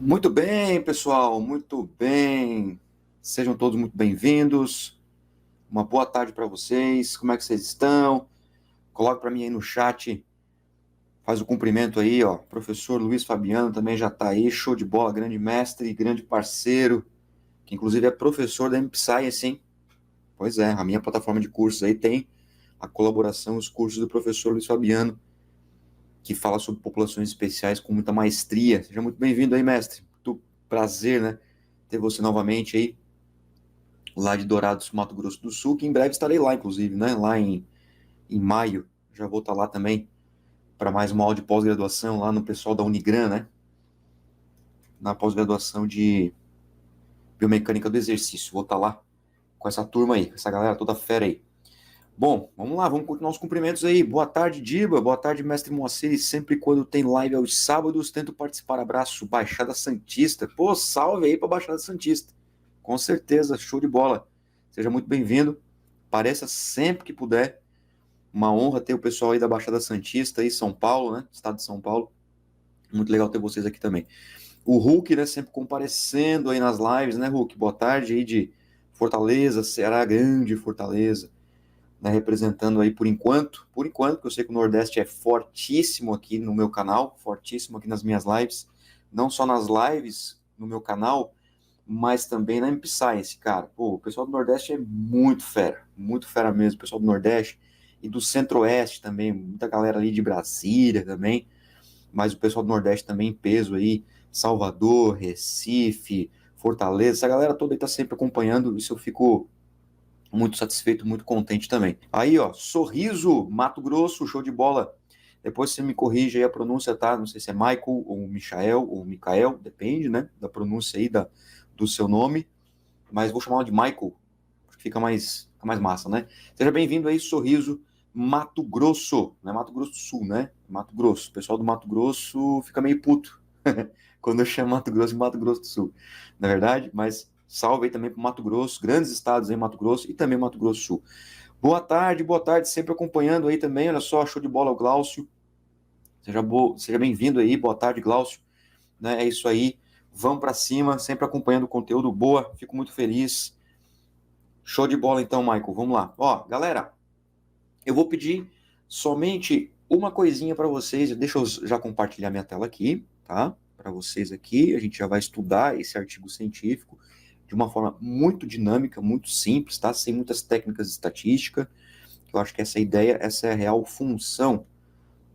Muito bem, pessoal, muito bem. Sejam todos muito bem-vindos. Uma boa tarde para vocês. Como é que vocês estão? Coloque para mim aí no chat. Faz o cumprimento aí, ó. Professor Luiz Fabiano também já está aí. Show de bola, grande mestre, grande parceiro, que inclusive é professor da MPScience, hein? Pois é, a minha plataforma de cursos aí tem a colaboração, os cursos do professor Luiz Fabiano, que fala sobre populações especiais com muita maestria. Seja muito bem-vindo aí, mestre. Muito prazer, né, ter você novamente aí, lá de Dourados, Mato Grosso do Sul, que em breve estarei lá, inclusive, né, lá em maio. Já vou estar lá também para mais uma aula de pós-graduação lá no pessoal da Unigran, né, na pós-graduação de biomecânica do exercício. Vou estar lá com essa turma aí, com essa galera toda fera aí. Bom, vamos lá, vamos continuar os cumprimentos aí. Boa tarde, Diba. Boa tarde, mestre Moacir. Sempre quando tem live aos sábados, tento participar. Abraço, Baixada Santista. Pô, salve aí para Baixada Santista. Com certeza, show de bola. Seja muito bem-vindo. Apareça sempre que puder. Uma honra ter o pessoal aí da Baixada Santista, aí, São Paulo, né? Estado de São Paulo. Muito legal ter vocês aqui também. O Hulk, né? Sempre comparecendo aí nas lives, né, Hulk? Boa tarde aí de Fortaleza, Ceará, grande Fortaleza, né, representando aí por enquanto, que eu sei que o Nordeste é fortíssimo aqui no meu canal, fortíssimo aqui nas minhas lives, não só nas lives no meu canal, mas também na MP Science, cara. Pô, o pessoal do Nordeste é muito fera mesmo, o pessoal do Nordeste e do Centro-Oeste também, muita galera ali de Brasília também, mas o pessoal do Nordeste também em peso aí, Salvador, Recife, Fortaleza, essa galera toda aí tá sempre acompanhando, isso eu fico muito satisfeito, muito contente também. Aí, ó, Sorriso, Mato Grosso, show de bola. Depois você me corrige aí a pronúncia, tá? Não sei se é Michael ou Michael ou Mikael, depende, né, da pronúncia aí do seu nome, mas vou chamar de Michael, porque fica mais massa, né? Seja bem-vindo aí, Sorriso, Mato Grosso, não é Mato Grosso do Sul, né? Mato Grosso. O pessoal do Mato Grosso fica meio puto quando eu chamo Mato Grosso de Mato Grosso do Sul, na verdade, mas salve aí também para o Mato Grosso, grandes estados aí, Mato Grosso e também Mato Grosso do Sul. Boa tarde, sempre acompanhando aí também, olha só, show de bola o Glaucio, seja bem-vindo aí, boa tarde, Glaucio, né, é isso aí, vamos para cima, sempre acompanhando o conteúdo, boa, fico muito feliz, show de bola então, Michael, vamos lá. Ó, galera, eu vou pedir somente uma coisinha para vocês, deixa eu já compartilhar minha tela aqui, tá? Para vocês aqui, a gente já vai estudar esse artigo científico de uma forma muito dinâmica, muito simples, tá? Sem muitas técnicas de estatística. Eu acho que essa ideia, essa é a real função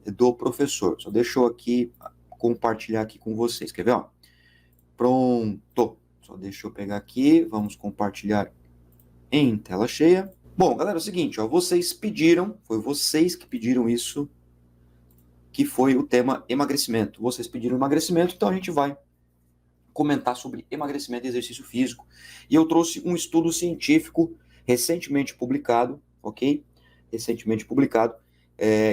do professor. Só deixa eu aqui compartilhar aqui com vocês. Quer ver? Ó? Pronto. Só deixa eu pegar aqui, vamos compartilhar em tela cheia. Bom, galera, é o seguinte, ó, vocês pediram, foi vocês que pediram isso, que foi o tema emagrecimento. Vocês pediram emagrecimento, então a gente vai comentar sobre emagrecimento e exercício físico. E eu trouxe um estudo científico recentemente publicado, ok? Recentemente publicado,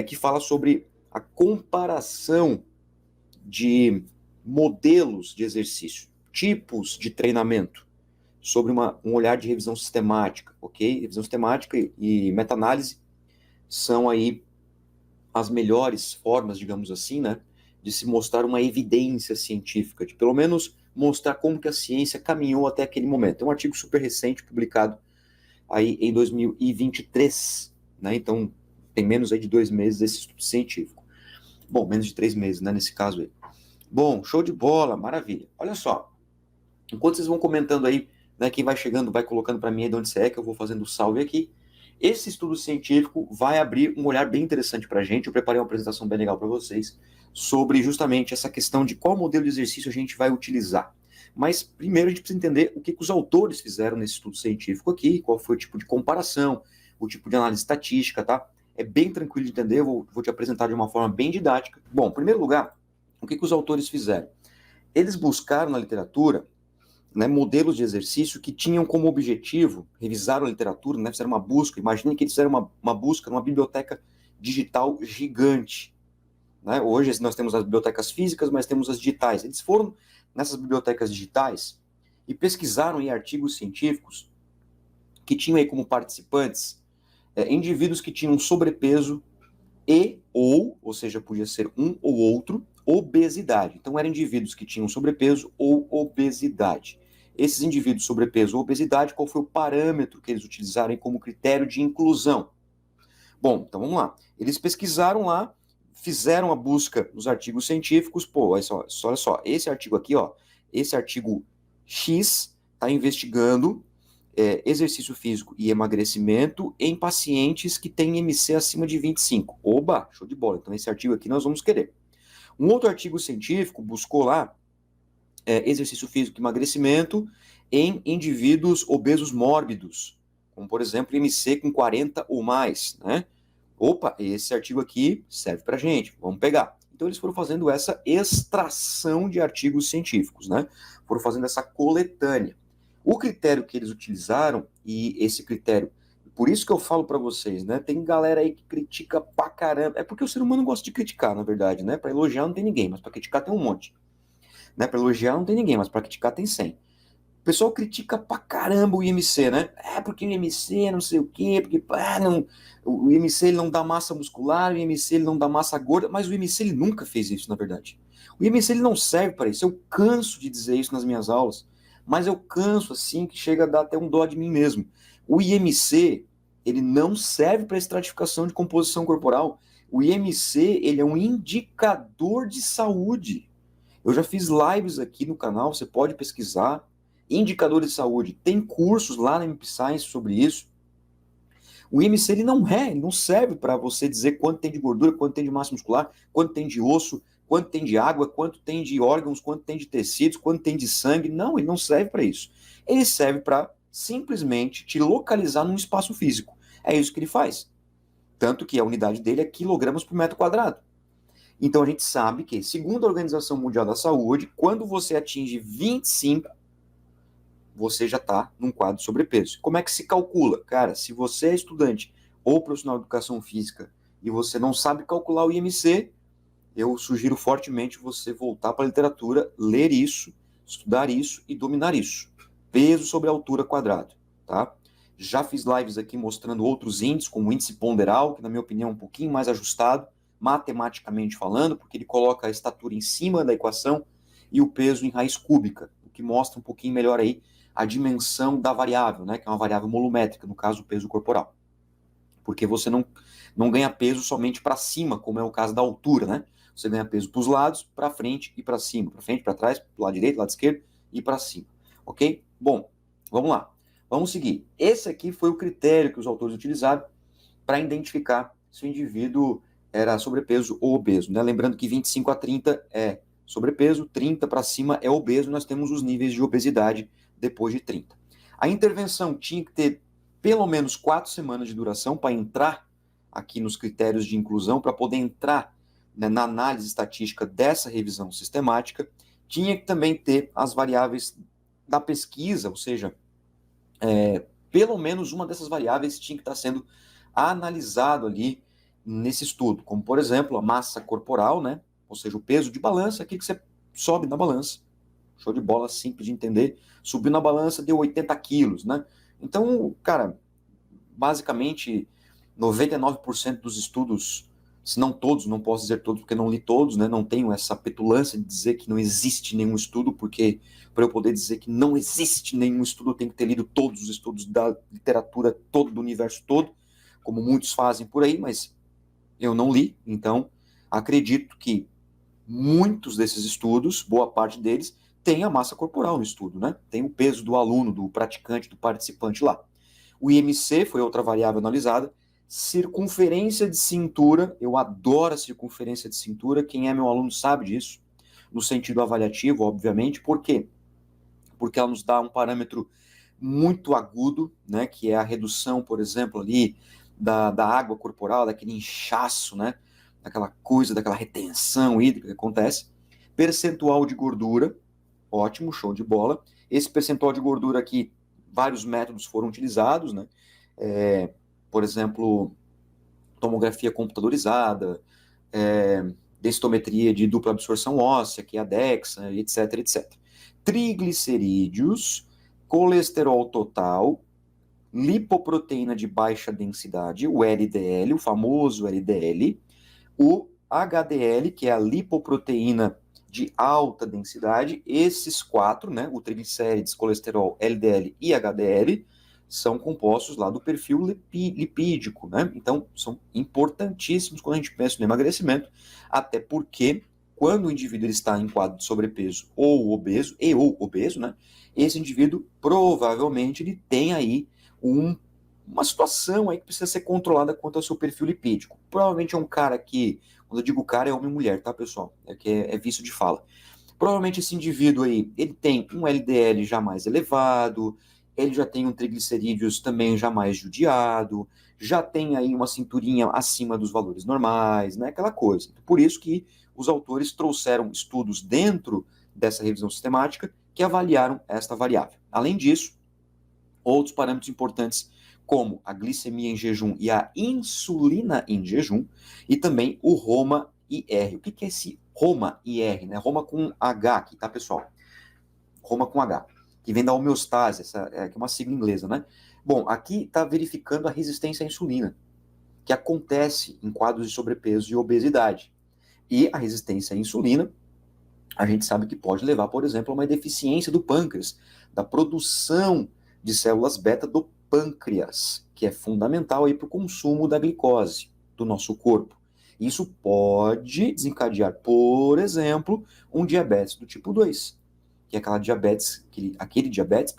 que fala sobre a comparação de modelos de exercício, tipos de treinamento, sobre um olhar de revisão sistemática, ok? Revisão sistemática e meta-análise são aí as melhores formas, digamos assim, né, de se mostrar uma evidência científica, de pelo menos mostrar como que a ciência caminhou até aquele momento. É um artigo super recente, publicado aí em 2023, né, então tem menos aí de 2 meses esse estudo científico. Bom, menos de 3 meses, né, nesse caso aí. Bom, show de bola, maravilha. Olha só, enquanto vocês vão comentando aí, né, quem vai chegando vai colocando para mim aí de onde você é, que eu vou fazendo o salve aqui. Esse estudo científico vai abrir um olhar bem interessante para a gente. Eu preparei uma apresentação bem legal para vocês sobre justamente essa questão de qual modelo de exercício a gente vai utilizar. Mas primeiro a gente precisa entender o que os autores fizeram nesse estudo científico aqui, qual foi o tipo de comparação, o tipo de análise estatística, tá? É bem tranquilo de entender, eu vou te apresentar de uma forma bem didática. Bom, em primeiro lugar, o que os autores fizeram? Eles buscaram na literatura, né, modelos de exercício que tinham como objetivo, revisaram a literatura, né, fizeram uma busca, imaginem que eles fizeram uma busca numa biblioteca digital gigante. Né? Hoje nós temos as bibliotecas físicas, mas temos as digitais. Eles foram nessas bibliotecas digitais e pesquisaram em artigos científicos que tinham aí como participantes indivíduos que tinham sobrepeso ou seja, podia ser um ou outro, obesidade. Então, eram indivíduos que tinham sobrepeso ou obesidade. Esses indivíduos sobrepeso ou obesidade, qual foi o parâmetro que eles utilizaram como critério de inclusão? Bom, então vamos lá. Eles pesquisaram lá, fizeram a busca nos artigos científicos. Pô, olha só, esse artigo aqui, ó, esse artigo X está investigando exercício físico e emagrecimento em pacientes que têm IMC acima de 25. Oba, show de bola. Então esse artigo aqui nós vamos querer. Um outro artigo científico buscou lá exercício físico e emagrecimento em indivíduos obesos mórbidos, como por exemplo IMC com 40 ou mais, né? Opa, esse artigo aqui serve pra gente, vamos pegar. Então eles foram fazendo essa extração de artigos científicos, né? Foram fazendo essa coletânea. O critério que eles utilizaram, e esse critério, por isso que eu falo para vocês, né? Tem galera aí que critica pra caramba. É porque o ser humano gosta de criticar, na verdade, né? Para elogiar não tem ninguém, mas para criticar tem um monte. Né? Para elogiar não tem ninguém, mas para criticar tem 100. O pessoal critica pra caramba o IMC, né? Porque o IMC não sei o quê, porque não, o IMC ele não dá massa muscular, o IMC ele não dá massa gorda, mas o IMC ele nunca fez isso, na verdade. O IMC ele não serve para isso. Eu canso de dizer isso nas minhas aulas, mas eu canso assim que chega a dar até um dó de mim mesmo. O IMC ele não serve para estratificação de composição corporal. O IMC ele é um indicador de saúde. Eu já fiz lives aqui no canal, você pode pesquisar. Indicadores de saúde, tem cursos lá na MP Science sobre isso. O IMC ele não serve para você dizer quanto tem de gordura, quanto tem de massa muscular, quanto tem de osso, quanto tem de água, quanto tem de órgãos, quanto tem de tecidos, quanto tem de sangue. Não, ele não serve para isso. Ele serve para simplesmente te localizar num espaço físico. É isso que ele faz. Tanto que a unidade dele é quilogramas por metro quadrado. Então a gente sabe que, segundo a Organização Mundial da Saúde, quando você atinge 25, você já está num quadro de sobrepeso. Como é que se calcula? Cara, se você é estudante ou profissional de educação física e você não sabe calcular o IMC, eu sugiro fortemente você voltar para a literatura, ler isso, estudar isso e dominar isso. Peso sobre altura quadrado, tá? Já fiz lives aqui mostrando outros índices, como o índice ponderal, que na minha opinião é um pouquinho mais ajustado, matematicamente falando, porque ele coloca a estatura em cima da equação e o peso em raiz cúbica, o que mostra um pouquinho melhor aí a dimensão da variável, né, que é uma variável volumétrica, no caso o peso corporal. Porque você não ganha peso somente para cima, como é o caso da altura, né? Você ganha peso para os lados, para frente e para cima. Para frente, para trás, para o lado direito, lado esquerdo e para cima. Ok? Bom, vamos lá. Vamos seguir. Esse aqui foi o critério que os autores utilizaram para identificar se o indivíduo era sobrepeso ou obeso, né? Lembrando que 25 a 30 é sobrepeso, 30 para cima é obeso, nós temos os níveis de obesidade depois de 30. A intervenção tinha que ter pelo menos 4 semanas de duração para entrar aqui nos critérios de inclusão, para poder entrar, né, na análise estatística dessa revisão sistemática. Tinha que também ter as variáveis da pesquisa, ou seja, pelo menos uma dessas variáveis tinha que estar sendo analisado ali nesse estudo, como por exemplo a massa corporal, né? Ou seja, o peso de balança, aqui que você sobe na balança. Show de bola, simples de entender. Subiu na balança, deu 80 quilos, né? Então, cara, basicamente 99% dos estudos, se não todos, não posso dizer todos porque não li todos, né? Não tenho essa petulância de dizer que não existe nenhum estudo, porque para eu poder dizer que não existe nenhum estudo, eu tenho que ter lido todos os estudos da literatura todo, do universo todo, como muitos fazem por aí, mas eu não li, então acredito que muitos desses estudos, boa parte deles, tem a massa corporal no estudo, né? Tem o peso do aluno, do praticante, do participante lá. O IMC foi outra variável analisada. Circunferência de cintura, eu adoro a circunferência de cintura, quem é meu aluno sabe disso, no sentido avaliativo, obviamente. Por quê? Porque ela nos dá um parâmetro muito agudo, né, que é a redução, por exemplo, ali da água corporal, daquele inchaço, né, daquela coisa, daquela retenção hídrica que acontece. Percentual de gordura, ótimo, show de bola. Esse percentual de gordura aqui, vários métodos foram utilizados, né? Por exemplo, tomografia computadorizada, densitometria de dupla absorção óssea, que é a DEXA, etc, etc. Triglicerídeos, colesterol total, lipoproteína de baixa densidade, o LDL, o famoso LDL, o HDL, que é a lipoproteína de alta densidade, esses quatro, né, o triglicérides, colesterol, LDL e HDL, são compostos lá do perfil lipídico, né? Então, são importantíssimos quando a gente pensa no emagrecimento, até porque quando o indivíduo ele está em quadro de sobrepeso ou obeso, né? Esse indivíduo provavelmente ele tem aí uma situação aí que precisa ser controlada quanto ao seu perfil lipídico. Provavelmente é um cara que, quando eu digo cara, é homem e mulher, tá, pessoal? É que é vício de fala. Provavelmente esse indivíduo aí, ele tem um LDL já mais elevado, ele já tem um triglicerídeos também já mais judiado, já tem aí uma cinturinha acima dos valores normais, né? Aquela coisa. Por isso que os autores trouxeram estudos dentro dessa revisão sistemática que avaliaram esta variável. Além disso, outros parâmetros importantes como a glicemia em jejum e a insulina em jejum, e também o ROMA-IR. O que é esse ROMA-IR? Né? ROMA com H aqui, tá, pessoal? ROMA com H, que vem da homeostase, que é uma sigla inglesa, né? Bom, aqui está verificando a resistência à insulina, que acontece em quadros de sobrepeso e obesidade. E a resistência à insulina, a gente sabe que pode levar, por exemplo, a uma deficiência do pâncreas, da produção de células beta do pâncreas, que é fundamental para o consumo da glicose do nosso corpo. Isso pode desencadear, por exemplo, um diabetes do tipo 2, que é aquele diabetes,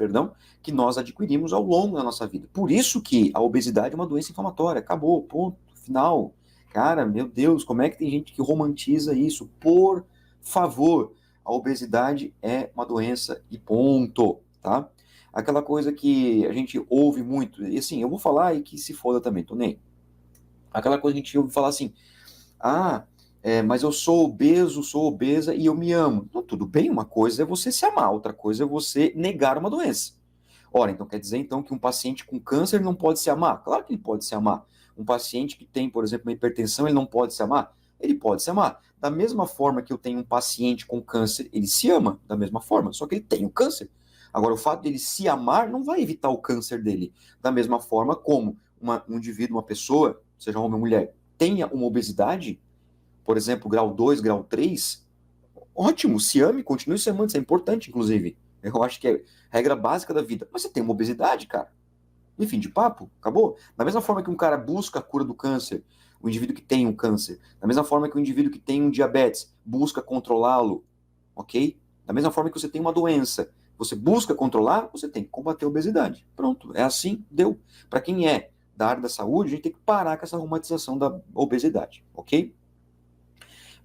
que nós adquirimos ao longo da nossa vida. Por isso que a obesidade é uma doença inflamatória. Acabou, ponto, final. Cara, meu Deus, como é que tem gente que romantiza isso? Por favor, a obesidade é uma doença e ponto, tá? Aquela coisa que a gente ouve muito, e assim, eu vou falar e que se foda também, tô nem. Aquela coisa que a gente ouve falar assim, mas eu sou obeso, sou obesa e eu me amo. Então, tudo bem, uma coisa é você se amar, outra coisa é você negar uma doença. Ora, então quer dizer então que um paciente com câncer não pode se amar? Claro que ele pode se amar. Um paciente que tem, por exemplo, uma hipertensão, ele não pode se amar? Ele pode se amar. Da mesma forma que eu tenho um paciente com câncer, ele se ama da mesma forma, só que ele tem o câncer. Agora, o fato dele se amar não vai evitar o câncer dele. Da mesma forma como um indivíduo, uma pessoa, seja homem ou mulher, tenha uma obesidade, por exemplo, grau 2, grau 3, ótimo, se ame, continue se amando, isso é importante, inclusive. Eu acho que é regra básica da vida. Mas você tem uma obesidade, cara. Enfim, de papo, acabou. Da mesma forma que um cara busca a cura do câncer, o indivíduo que tem um câncer, da mesma forma que o indivíduo que tem um diabetes busca controlá-lo, ok? Da mesma forma que você tem uma doença, você busca controlar, você tem que combater a obesidade. Pronto, é assim, deu. Para quem é da área da saúde, a gente tem que parar com essa romantização da obesidade, ok?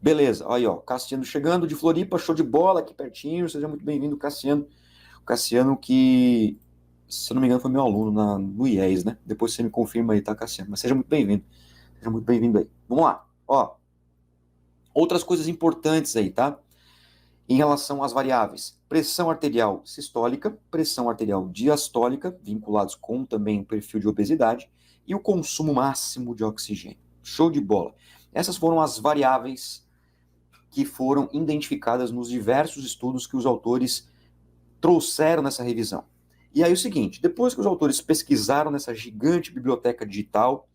Beleza, aí ó, Cassiano chegando de Floripa, show de bola aqui pertinho, seja muito bem-vindo, Cassiano. Cassiano que, se eu não me engano, foi meu aluno no IES, né? Depois você me confirma aí, tá, Cassiano? Mas seja muito bem-vindo, aí. Vamos lá, ó, outras coisas importantes aí, tá? Em relação às variáveis, pressão arterial sistólica, pressão arterial diastólica, vinculados com também o perfil de obesidade, e o consumo máximo de oxigênio. Show de bola. Essas foram as variáveis que foram identificadas nos diversos estudos que os autores trouxeram nessa revisão. E aí o seguinte, depois que os autores pesquisaram nessa gigante biblioteca digital,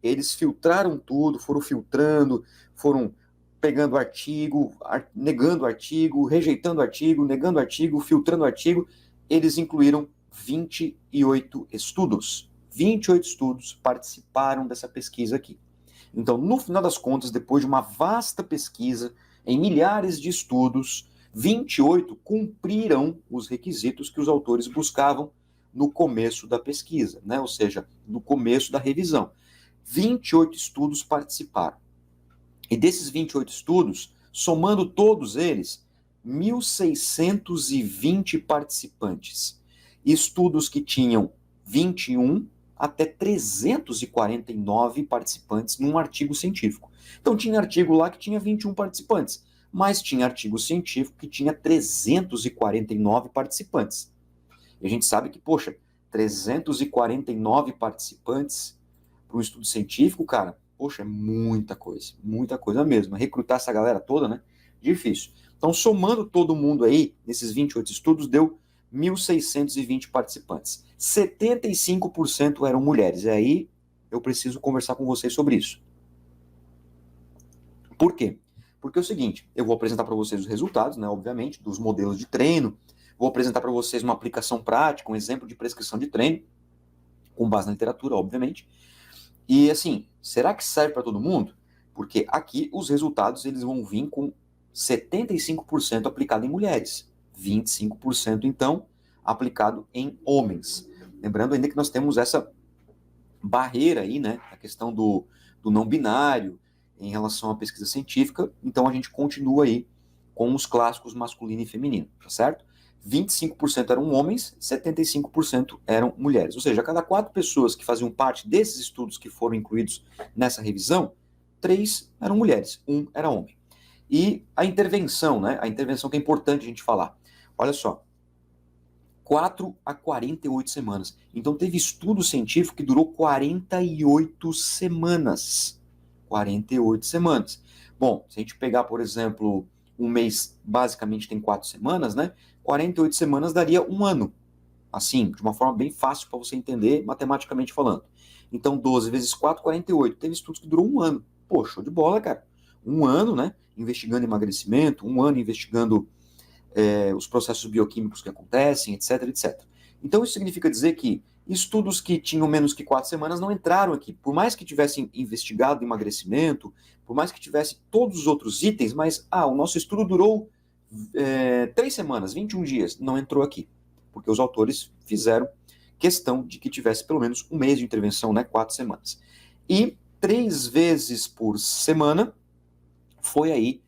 eles filtraram tudo, foram filtrando, foram pegando artigo, negando artigo, rejeitando artigo, negando artigo, filtrando artigo, eles incluíram 28 estudos. 28 estudos participaram dessa pesquisa aqui. Então, no final das contas, depois de uma vasta pesquisa, em milhares de estudos, 28 cumpriram os requisitos que os autores buscavam no começo da pesquisa, né? Ou seja, no começo da revisão. 28 estudos participaram. E desses 28 estudos, somando todos eles, 1.620 participantes. Estudos que tinham 21 até 349 participantes num artigo científico. Então tinha artigo lá que tinha 21 participantes, mas tinha artigo científico que tinha 349 participantes. E a gente sabe que, poxa, 349 participantes para um estudo científico, cara, poxa, é muita coisa mesmo. Recrutar essa galera toda, né? Difícil. Então, somando todo mundo aí, nesses 28 estudos, deu 1.620 participantes. 75% eram mulheres. E aí eu preciso conversar com vocês sobre isso. Por quê? Porque é o seguinte, eu vou apresentar para vocês os resultados, né, obviamente, dos modelos de treino, vou apresentar para vocês uma aplicação prática, um exemplo de prescrição de treino, com base na literatura, obviamente. E assim, será que serve para todo mundo? Porque aqui os resultados eles vão vir com 75% aplicado em mulheres, 25% então aplicado em homens. Lembrando ainda que nós temos essa barreira aí, né, a questão do não binário em relação à pesquisa científica, então a gente continua aí com os clássicos masculino e feminino, tá certo? 25% eram homens, 75% eram mulheres. Ou seja, a cada 4 pessoas que faziam parte desses estudos que foram incluídos nessa revisão, 3 eram mulheres, 1 era homem. E a intervenção, né? A intervenção que é importante a gente falar. Olha só, 4 a 48 semanas. Então teve estudo científico que durou 48 semanas. 48 semanas. Bom, se a gente pegar, por exemplo, um mês basicamente tem 4 semanas, né? 48 semanas daria um ano. Assim, de uma forma bem fácil para você entender, matematicamente falando. Então, 12 vezes 4, 48. Teve estudos que durou um ano. Pô, show de bola, cara. Um ano, né? Investigando emagrecimento, um ano investigando os processos bioquímicos que acontecem, etc, etc. Então, isso significa dizer que estudos que tinham menos que 4 semanas não entraram aqui. Por mais que tivessem investigado emagrecimento, por mais que tivesse todos os outros itens, mas, o nosso estudo durou 3 semanas, 21 dias, não entrou aqui. Porque os autores fizeram questão de que tivesse pelo menos um mês de intervenção, né, 4 semanas. E 3 vezes por semana foi aí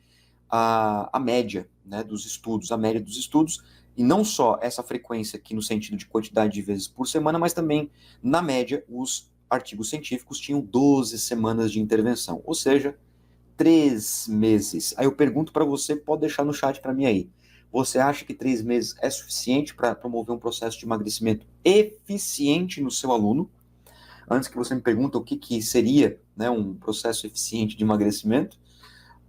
a média, né, dos estudos, a média dos estudos, e não só essa frequência aqui no sentido de quantidade de vezes por semana, mas também, na média, os artigos científicos tinham 12 semanas de intervenção, ou seja, 3 meses. Aí eu pergunto para você, pode deixar no chat para mim aí, você acha que 3 meses é suficiente para promover um processo de emagrecimento eficiente no seu aluno? Antes que você me pergunte o que seria, né, um processo eficiente de emagrecimento,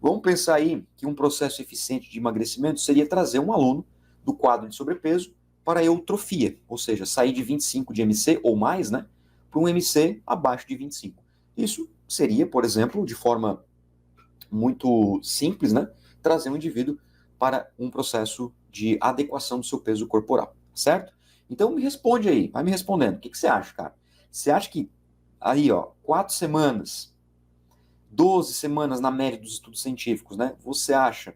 vamos pensar aí que um processo eficiente de emagrecimento seria trazer um aluno do quadro de sobrepeso para a eutrofia, ou seja, sair de 25 de MC ou mais, né, para um MC abaixo de 25. Isso seria, por exemplo, de forma muito simples, né, trazer um indivíduo para um processo de adequação do seu peso corporal, certo? Então me responde aí, vai me respondendo. O que você acha, cara? Você acha que aí, 4 semanas, 12 semanas na média dos estudos científicos, né? Você acha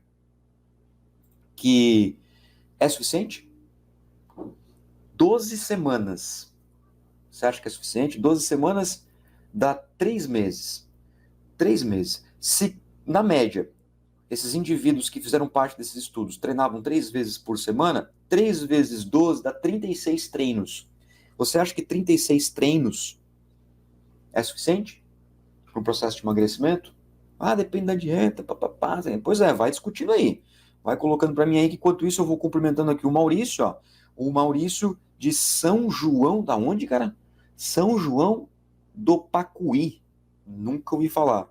que é suficiente? 12 semanas. Você acha que é suficiente? 12 semanas dá 3 meses. 3 meses. Se, na média, esses indivíduos que fizeram parte desses estudos treinavam 3 vezes por semana, 3 vezes 12 dá 36 treinos. Você acha que 36 treinos é suficiente para um processo de emagrecimento? Depende da dieta, papapá. Pois é, vai discutindo aí. Vai colocando para mim aí que enquanto isso eu vou cumprimentando aqui o Maurício, ó. O Maurício de São João, da onde, cara? São João do Pacuí. Nunca ouvi falar.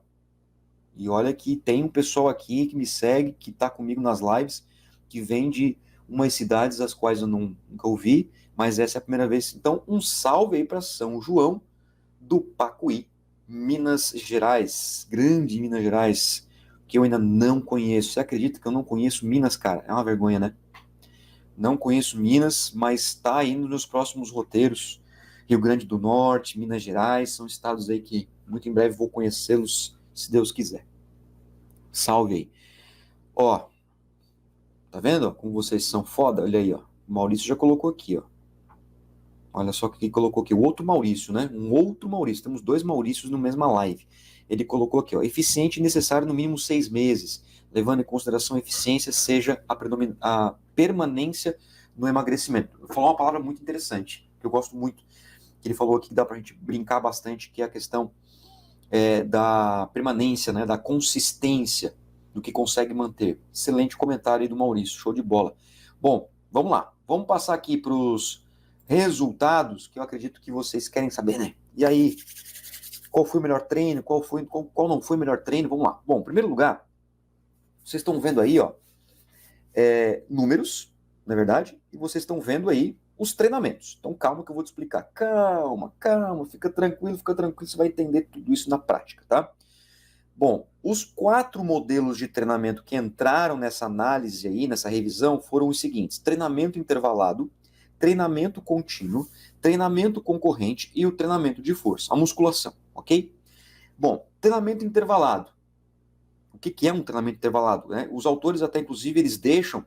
E olha que tem um pessoal aqui que me segue, que tá comigo nas lives, que vem de umas cidades as quais eu nunca ouvi, mas essa é a primeira vez. Então, um salve aí para São João do Pacuí, Minas Gerais, grande Minas Gerais, que eu ainda não conheço. Você acredita que eu não conheço Minas, cara? É uma vergonha, né? Não conheço Minas, mas está aí nos próximos roteiros. Rio Grande do Norte, Minas Gerais, são estados aí que muito em breve vou conhecê-los, se Deus quiser. Salve aí. Ó, tá vendo como vocês são foda? Olha aí, ó. O Maurício já colocou aqui, ó. Olha só que colocou aqui, o outro Maurício, né? Um outro Maurício. Temos 2 Maurícios no mesma live. Ele colocou aqui, ó, eficiente e necessário no mínimo 6 meses, levando em consideração a eficiência seja a permanência no emagrecimento. Ele falou uma palavra muito interessante, que eu gosto muito, que ele falou aqui que dá pra gente brincar bastante, que é a questão da permanência, né, da consistência do que consegue manter. Excelente comentário aí do Maurício, show de bola. Bom, vamos lá. Vamos passar aqui para os resultados, que eu acredito que vocês querem saber, né? E aí, qual foi o melhor treino? Qual não foi o melhor treino? Vamos lá. Bom, em primeiro lugar, vocês estão vendo aí, ó, números, na verdade, e vocês estão vendo aí os treinamentos. Então, calma que eu vou te explicar. Calma, fica tranquilo, você vai entender tudo isso na prática, tá? Bom, os 4 modelos de treinamento que entraram nessa análise aí, nessa revisão, foram os seguintes: treinamento intervalado, treinamento contínuo, treinamento concorrente e o treinamento de força, a musculação, ok? Bom, treinamento intervalado. O que é um treinamento intervalado? Né? Os autores até, inclusive, eles deixam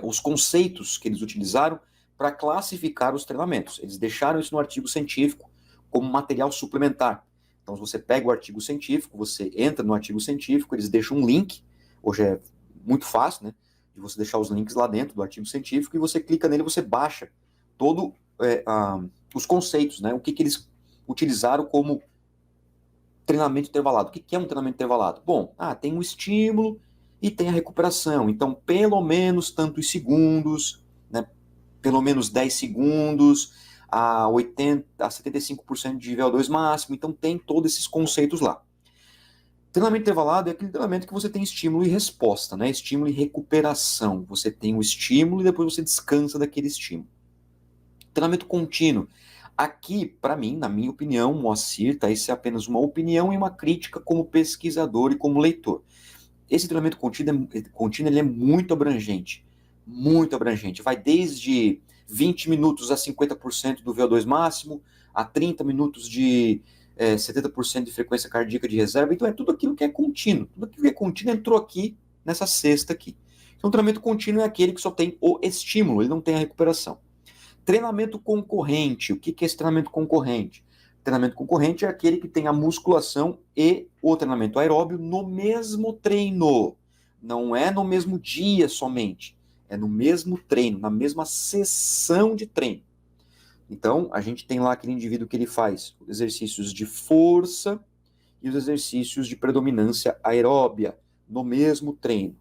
os conceitos que eles utilizaram para classificar os treinamentos. Eles deixaram isso no artigo científico como material suplementar. Então, se você pega o artigo científico, você entra no artigo científico, eles deixam um link, hoje é muito fácil, né, de você deixar os links lá dentro do artigo científico, e você clica nele, você baixa todos os conceitos, né, o que eles utilizaram como treinamento intervalado. O que é um treinamento intervalado? Bom, tem um estímulo e tem a recuperação. Então, pelo menos tantos segundos, né, pelo menos 10 segundos, a 75% de VO2 máximo. Então, tem todos esses conceitos lá. Treinamento intervalado é aquele treinamento que você tem estímulo e resposta, né? Estímulo e recuperação. Você tem o estímulo e depois você descansa daquele estímulo. Treinamento contínuo. Aqui, para mim, na minha opinião, Moacir, tá? Isso é apenas uma opinião e uma crítica como pesquisador e como leitor. Esse treinamento contínuo ele é muito abrangente. Muito abrangente. Vai desde 20 minutos a 50% do VO2 máximo, a 30 minutos de 70% de frequência cardíaca de reserva. Então é tudo aquilo que é contínuo. Tudo aquilo que é contínuo entrou aqui nessa cesta aqui. Então o treinamento contínuo é aquele que só tem o estímulo, ele não tem a recuperação. Treinamento concorrente. O que é esse treinamento concorrente? Treinamento concorrente é aquele que tem a musculação e o treinamento aeróbio no mesmo treino. Não é no mesmo dia somente. É no mesmo treino, na mesma sessão de treino. Então, a gente tem lá aquele indivíduo que ele faz exercícios de força e os exercícios de predominância aeróbia no mesmo treino.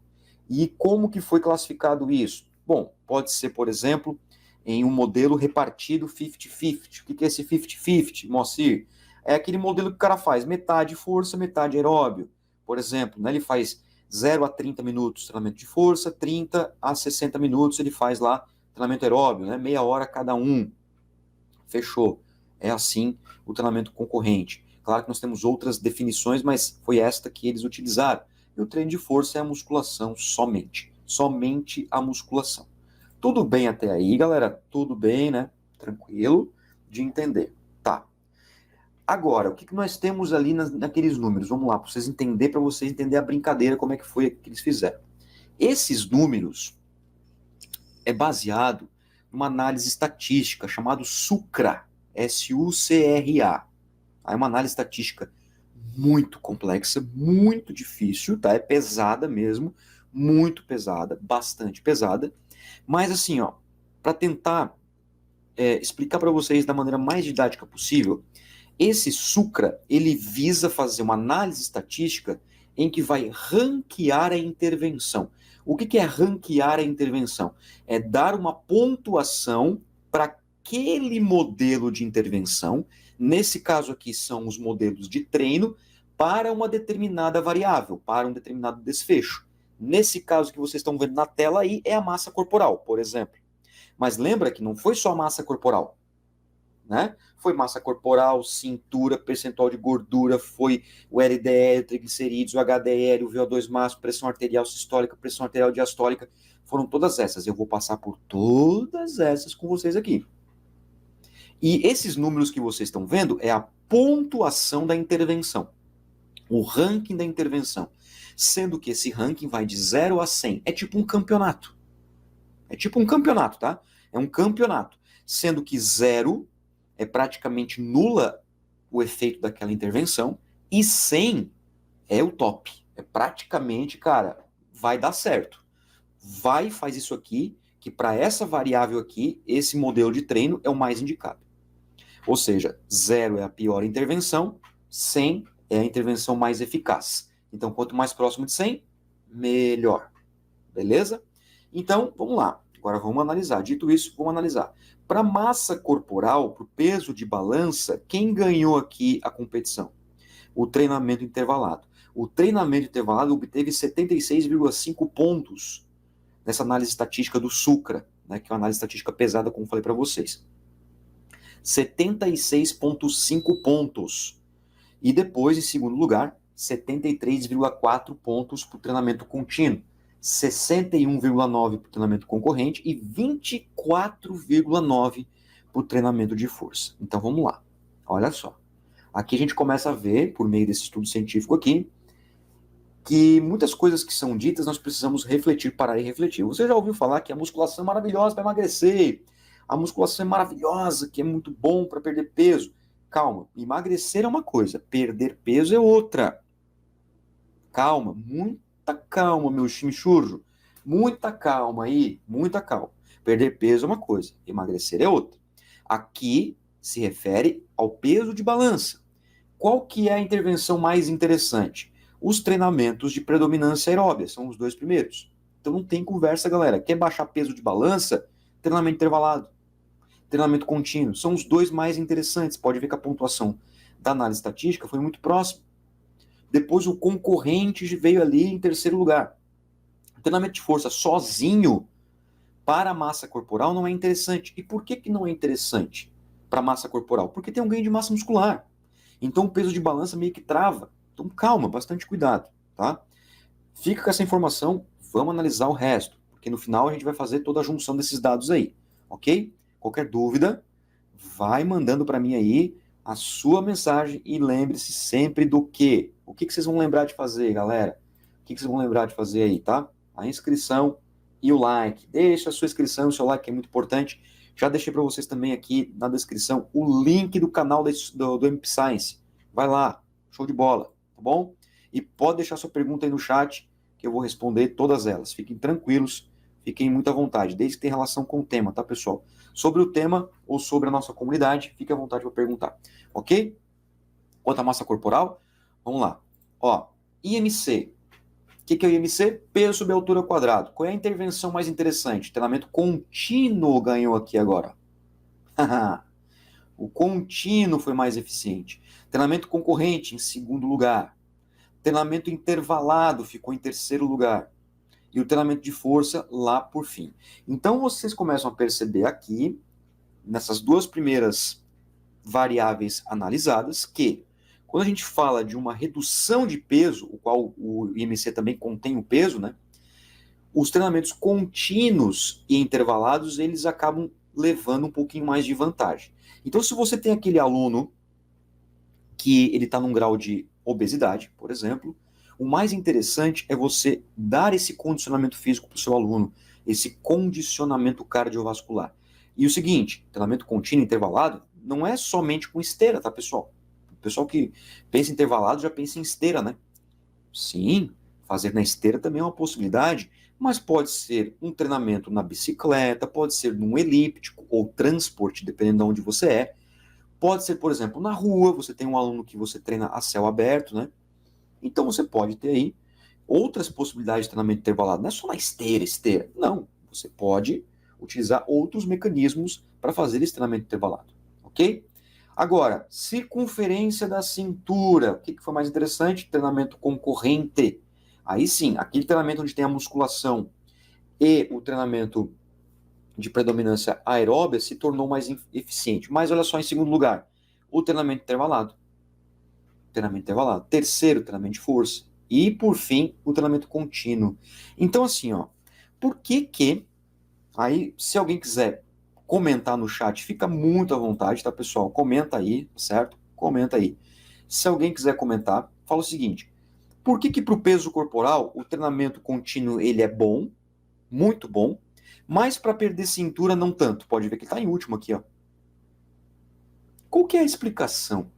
E como que foi classificado isso? Bom, pode ser, por exemplo, em um modelo repartido 50-50. O que é esse 50-50, Moacir? É aquele modelo que o cara faz metade força, metade aeróbio. Por exemplo, né, ele faz 0 a 30 minutos treinamento de força, 30 a 60 minutos ele faz lá treinamento aeróbio, né, meia hora cada um. Fechou. É assim o treinamento concorrente. Claro que nós temos outras definições, mas foi esta que eles utilizaram. E o treino de força é a musculação somente. Somente a musculação. Tudo bem até aí, galera? Tudo bem, né? Tranquilo de entender. Tá. Agora, o que nós temos ali naqueles números? Vamos lá, para vocês entenderem a brincadeira, como é que foi que eles fizeram. Esses números é baseado numa análise estatística chamada SUCRA, S-U-C-R-A. É uma análise estatística muito complexa, muito difícil, tá? É pesada mesmo, muito pesada, bastante pesada. Mas assim, ó, para tentar explicar para vocês da maneira mais didática possível, esse SUCRA, ele visa fazer uma análise estatística em que vai ranquear a intervenção. O que é ranquear a intervenção? É dar uma pontuação para aquele modelo de intervenção, nesse caso aqui são os modelos de treino, para uma determinada variável, para um determinado desfecho. Nesse caso que vocês estão vendo na tela aí, é a massa corporal, por exemplo. Mas lembra que não foi só a massa corporal, né? Foi massa corporal, cintura, percentual de gordura, foi o LDL, o triglicerídeos, o HDL, o VO2 máximo, pressão arterial sistólica, pressão arterial diastólica, foram todas essas. Eu vou passar por todas essas com vocês aqui. E esses números que vocês estão vendo é a pontuação da intervenção, o ranking da intervenção, sendo que esse ranking vai de 0 a 100. É tipo um campeonato. É tipo um campeonato, tá? É um campeonato. Sendo que 0 é praticamente nula o efeito daquela intervenção e 100 é o top. É praticamente, cara, vai dar certo. Vai, faz isso aqui, que para essa variável aqui, esse modelo de treino é o mais indicado. Ou seja, 0 é a pior intervenção, 100 é a intervenção mais eficaz. Então, quanto mais próximo de 100, melhor. Beleza? Então, vamos lá. Agora vamos analisar. Dito isso, vamos analisar. Para massa corporal, para o peso de balança, quem ganhou aqui a competição? O treinamento intervalado. O treinamento intervalado obteve 76,5 pontos nessa análise estatística do SUCRA, né, que é uma análise estatística pesada, como falei para vocês. 76,5 pontos. E depois, em segundo lugar, 73,4 pontos para o treinamento contínuo, 61,9 para o treinamento concorrente e 24,9 para o treinamento de força. Então vamos lá, olha só. Aqui a gente começa a ver, por meio desse estudo científico aqui, que muitas coisas que são ditas nós precisamos refletir, parar e refletir. Você já ouviu falar que a musculação é maravilhosa para emagrecer, a musculação é maravilhosa, que é muito bom para perder peso. Calma, emagrecer é uma coisa, perder peso é outra. Calma, muita calma, meu chimichurro. Muita calma aí, muita calma. Perder peso é uma coisa, emagrecer é outra. Aqui se refere ao peso de balança. Qual que é a intervenção mais interessante? Os treinamentos de predominância aeróbia, são os dois primeiros. Então não tem conversa, galera. Quer baixar peso de balança? Treinamento intervalado. Treinamento contínuo. São os dois mais interessantes. Pode ver que a pontuação da análise estatística foi muito próxima. Depois o concorrente veio ali em terceiro lugar. O treinamento de força sozinho para a massa corporal não é interessante. E por que não é interessante para a massa corporal? Porque tem um ganho de massa muscular. Então o peso de balança meio que trava. Então calma, bastante cuidado, tá? Fica com essa informação, vamos analisar o resto, porque no final a gente vai fazer toda a junção desses dados aí, ok? Qualquer dúvida, vai mandando para mim aí a sua mensagem e lembre-se sempre do quê? O que vocês vão lembrar de fazer, galera? O que vocês vão lembrar de fazer aí, tá? A inscrição e o like. Deixa a sua inscrição e o seu like, que é muito importante. Já deixei para vocês também aqui na descrição o link do canal do MP Science. Vai lá, show de bola, tá bom? E pode deixar sua pergunta aí no chat, que eu vou responder todas elas. Fiquem tranquilos, fiquem muito à vontade, desde que tenha relação com o tema, tá, pessoal? Sobre o tema ou sobre a nossa comunidade, fique à vontade para perguntar, ok? Quanto à massa corporal, vamos lá. Ó, IMC. O que é o IMC? Peso sobre altura ao quadrado. Qual é a intervenção mais interessante? Treinamento contínuo ganhou aqui agora. O contínuo foi mais eficiente. Treinamento concorrente em segundo lugar. Treinamento intervalado ficou em terceiro lugar. E o treinamento de força lá por fim. Então vocês começam a perceber aqui, nessas duas primeiras variáveis analisadas, que quando a gente fala de uma redução de peso, o qual o IMC também contém o peso, né? Os treinamentos contínuos e intervalados, eles acabam levando um pouquinho mais de vantagem. Então, se você tem aquele aluno que ele está num grau de obesidade, por exemplo, o mais interessante é você dar esse condicionamento físico para o seu aluno, esse condicionamento cardiovascular. E o seguinte, treinamento contínuo intervalado não é somente com esteira, tá, pessoal? O pessoal que pensa em intervalado já pensa em esteira, né? Sim, fazer na esteira também é uma possibilidade, mas pode ser um treinamento na bicicleta, pode ser num elíptico ou transporte, dependendo de onde você é. Pode ser, por exemplo, na rua, você tem um aluno que você treina a céu aberto, né? Então você pode ter aí outras possibilidades de treinamento intervalado. Não é só na esteira. Não, você pode utilizar outros mecanismos para fazer esse treinamento intervalado, ok? Agora, circunferência da cintura. O que foi mais interessante? Treinamento concorrente. Aí sim, aquele treinamento onde tem a musculação e o treinamento de predominância aeróbia se tornou mais eficiente. Mas olha só, em segundo lugar, o treinamento intervalado. Terceiro, treinamento de força. E, por fim, o treinamento contínuo. Então, assim, ó, por que aí, se alguém quiser comentar no chat, fica muito à vontade, tá, pessoal? Comenta aí, certo? Comenta aí. Se alguém quiser comentar, fala o seguinte, por que para o peso corporal o treinamento contínuo ele é bom, muito bom, mas para perder cintura não tanto? Pode ver que ele está em último aqui, ó. Qual que é a explicação?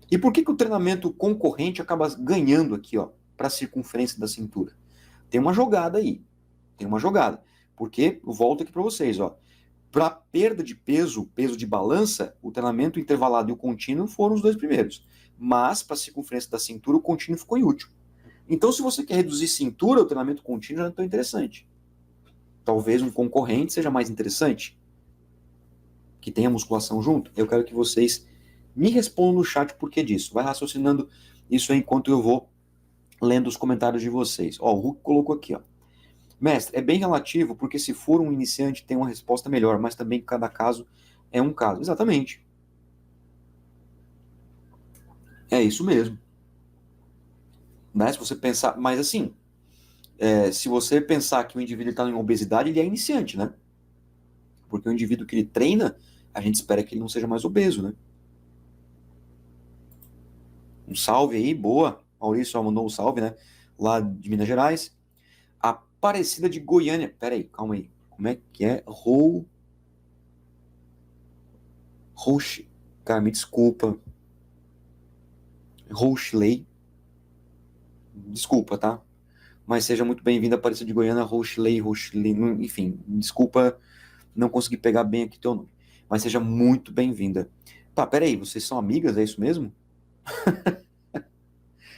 E por que o treinamento concorrente acaba ganhando aqui, ó, para a circunferência da cintura? Tem uma jogada aí. Tem uma jogada. Porque, eu volto aqui para vocês, ó. Para perda de peso, peso de balança, o treinamento intervalado e o contínuo foram os dois primeiros. Mas, para a circunferência da cintura, o contínuo ficou em último. Então, se você quer reduzir cintura, o treinamento contínuo já não é tão interessante. Talvez um concorrente seja mais interessante, que tenha musculação junto. Eu quero que vocês me respondam no chat por que disso. Vai raciocinando isso aí enquanto eu vou lendo os comentários de vocês. Ó, o Hulk colocou aqui, ó. Mestre, é bem relativo, porque se for um iniciante tem uma resposta melhor, mas também cada caso é um caso. Exatamente. É isso mesmo. né? Se você pensar, mas assim, se você pensar que o indivíduo está em obesidade, ele é iniciante, né? Porque o indivíduo que ele treina, a gente espera que ele não seja mais obeso, né? Um salve aí, boa. Maurício só mandou um salve, né? Lá de Minas Gerais. Aparecida de Goiânia. Pera aí, calma aí. Como é que é? Roche. Cara, me desculpa. Rochley. Desculpa, tá? Mas seja muito bem-vinda, Aparecida de Goiânia, Rochley, enfim, desculpa, não consegui pegar bem aqui teu nome. Mas seja muito bem-vinda. Tá, peraí, vocês são amigas, é isso mesmo?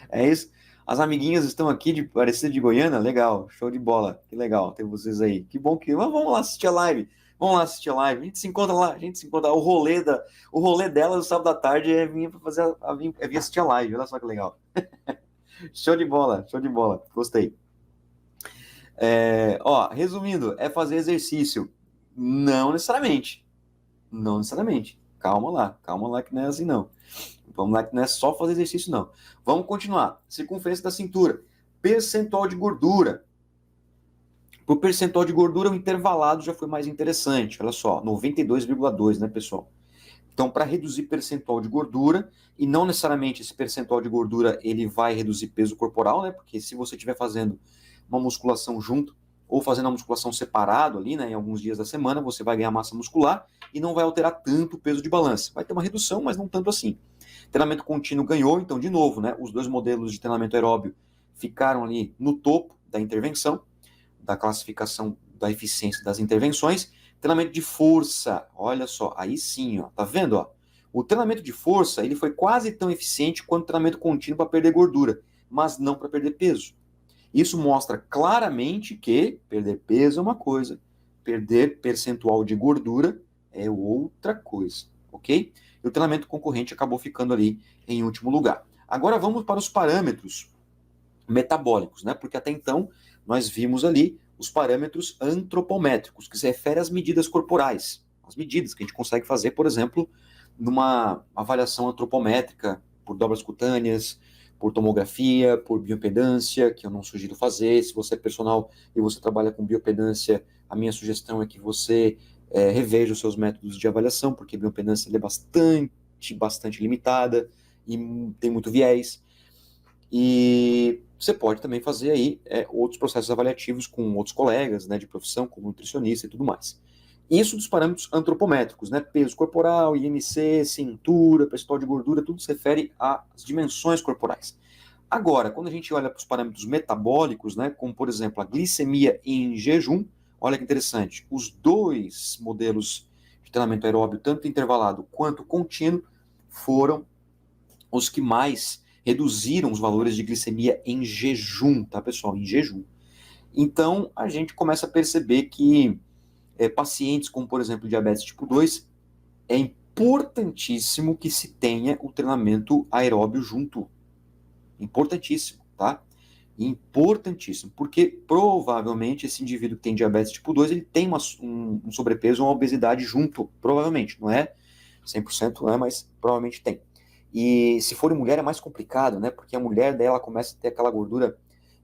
É isso? As amiguinhas estão aqui de Aparecida de Goiânia? Legal, show de bola. Que legal ter vocês aí. Que bom que. Mas vamos lá assistir a live. Vamos lá assistir a live. A gente se encontra lá, a gente se encontra. O rolê delas no sábado à tarde é vir para fazer é vir assistir a live. Olha só que legal. Show de bola, show de bola. Gostei. Resumindo, é fazer exercício. Não necessariamente. Não necessariamente. Calma lá que não é assim não. Vamos lá que não é só fazer exercício não. Vamos continuar. Circunferência da cintura. Percentual de gordura. Para o percentual de gordura, o intervalado já foi mais interessante. Olha só, 92,2, né, pessoal? Então, para reduzir percentual de gordura, e não necessariamente esse percentual de gordura ele vai reduzir peso corporal, né? Porque se você estiver fazendo uma musculação junto ou fazendo a musculação separado ali, né, em alguns dias da semana, você vai ganhar massa muscular e não vai alterar tanto o peso de balança. Vai ter uma redução, mas não tanto assim. Treinamento contínuo ganhou, então, de novo, né, os dois modelos de treinamento aeróbio ficaram ali no topo da intervenção, da classificação da eficiência das intervenções. Treinamento de força, olha só, aí sim, ó, tá vendo? Ó? O treinamento de força ele foi quase tão eficiente quanto o treinamento contínuo para perder gordura, mas não para perder peso. Isso mostra claramente que perder peso é uma coisa, perder percentual de gordura é outra coisa, ok? E o treinamento concorrente acabou ficando ali em último lugar. Agora vamos para os parâmetros metabólicos, né? Porque até então nós vimos ali os parâmetros antropométricos, que se refere às medidas corporais, as medidas que a gente consegue fazer, por exemplo, numa avaliação antropométrica por dobras cutâneas, por tomografia, por biopedância, que eu não sugiro fazer. Se você é personal e você trabalha com biopedância, a minha sugestão é que você reveja os seus métodos de avaliação, porque a biopedância é bastante limitada e tem muito viés. E você pode também fazer aí outros processos avaliativos com outros colegas, né, de profissão, como nutricionista e tudo mais. Isso dos parâmetros antropométricos, né, peso corporal, IMC, cintura, percentual de gordura, tudo se refere às dimensões corporais. Agora, quando a gente olha para os parâmetros metabólicos, né, como por exemplo a glicemia em jejum, olha que interessante, os dois modelos de treinamento aeróbio, tanto intervalado quanto contínuo, foram os que mais reduziram os valores de glicemia em jejum, tá, pessoal? Em jejum. Então, a gente começa a perceber que pacientes como, por exemplo, diabetes tipo 2, é importantíssimo que se tenha o treinamento aeróbio junto. Importantíssimo, tá? Importantíssimo, porque provavelmente esse indivíduo que tem diabetes tipo 2, ele tem um sobrepeso ou uma obesidade junto, provavelmente, não é 100%, não é, mas provavelmente tem. E se for mulher é mais complicado, né? Porque a mulher dela começa a ter aquela gordura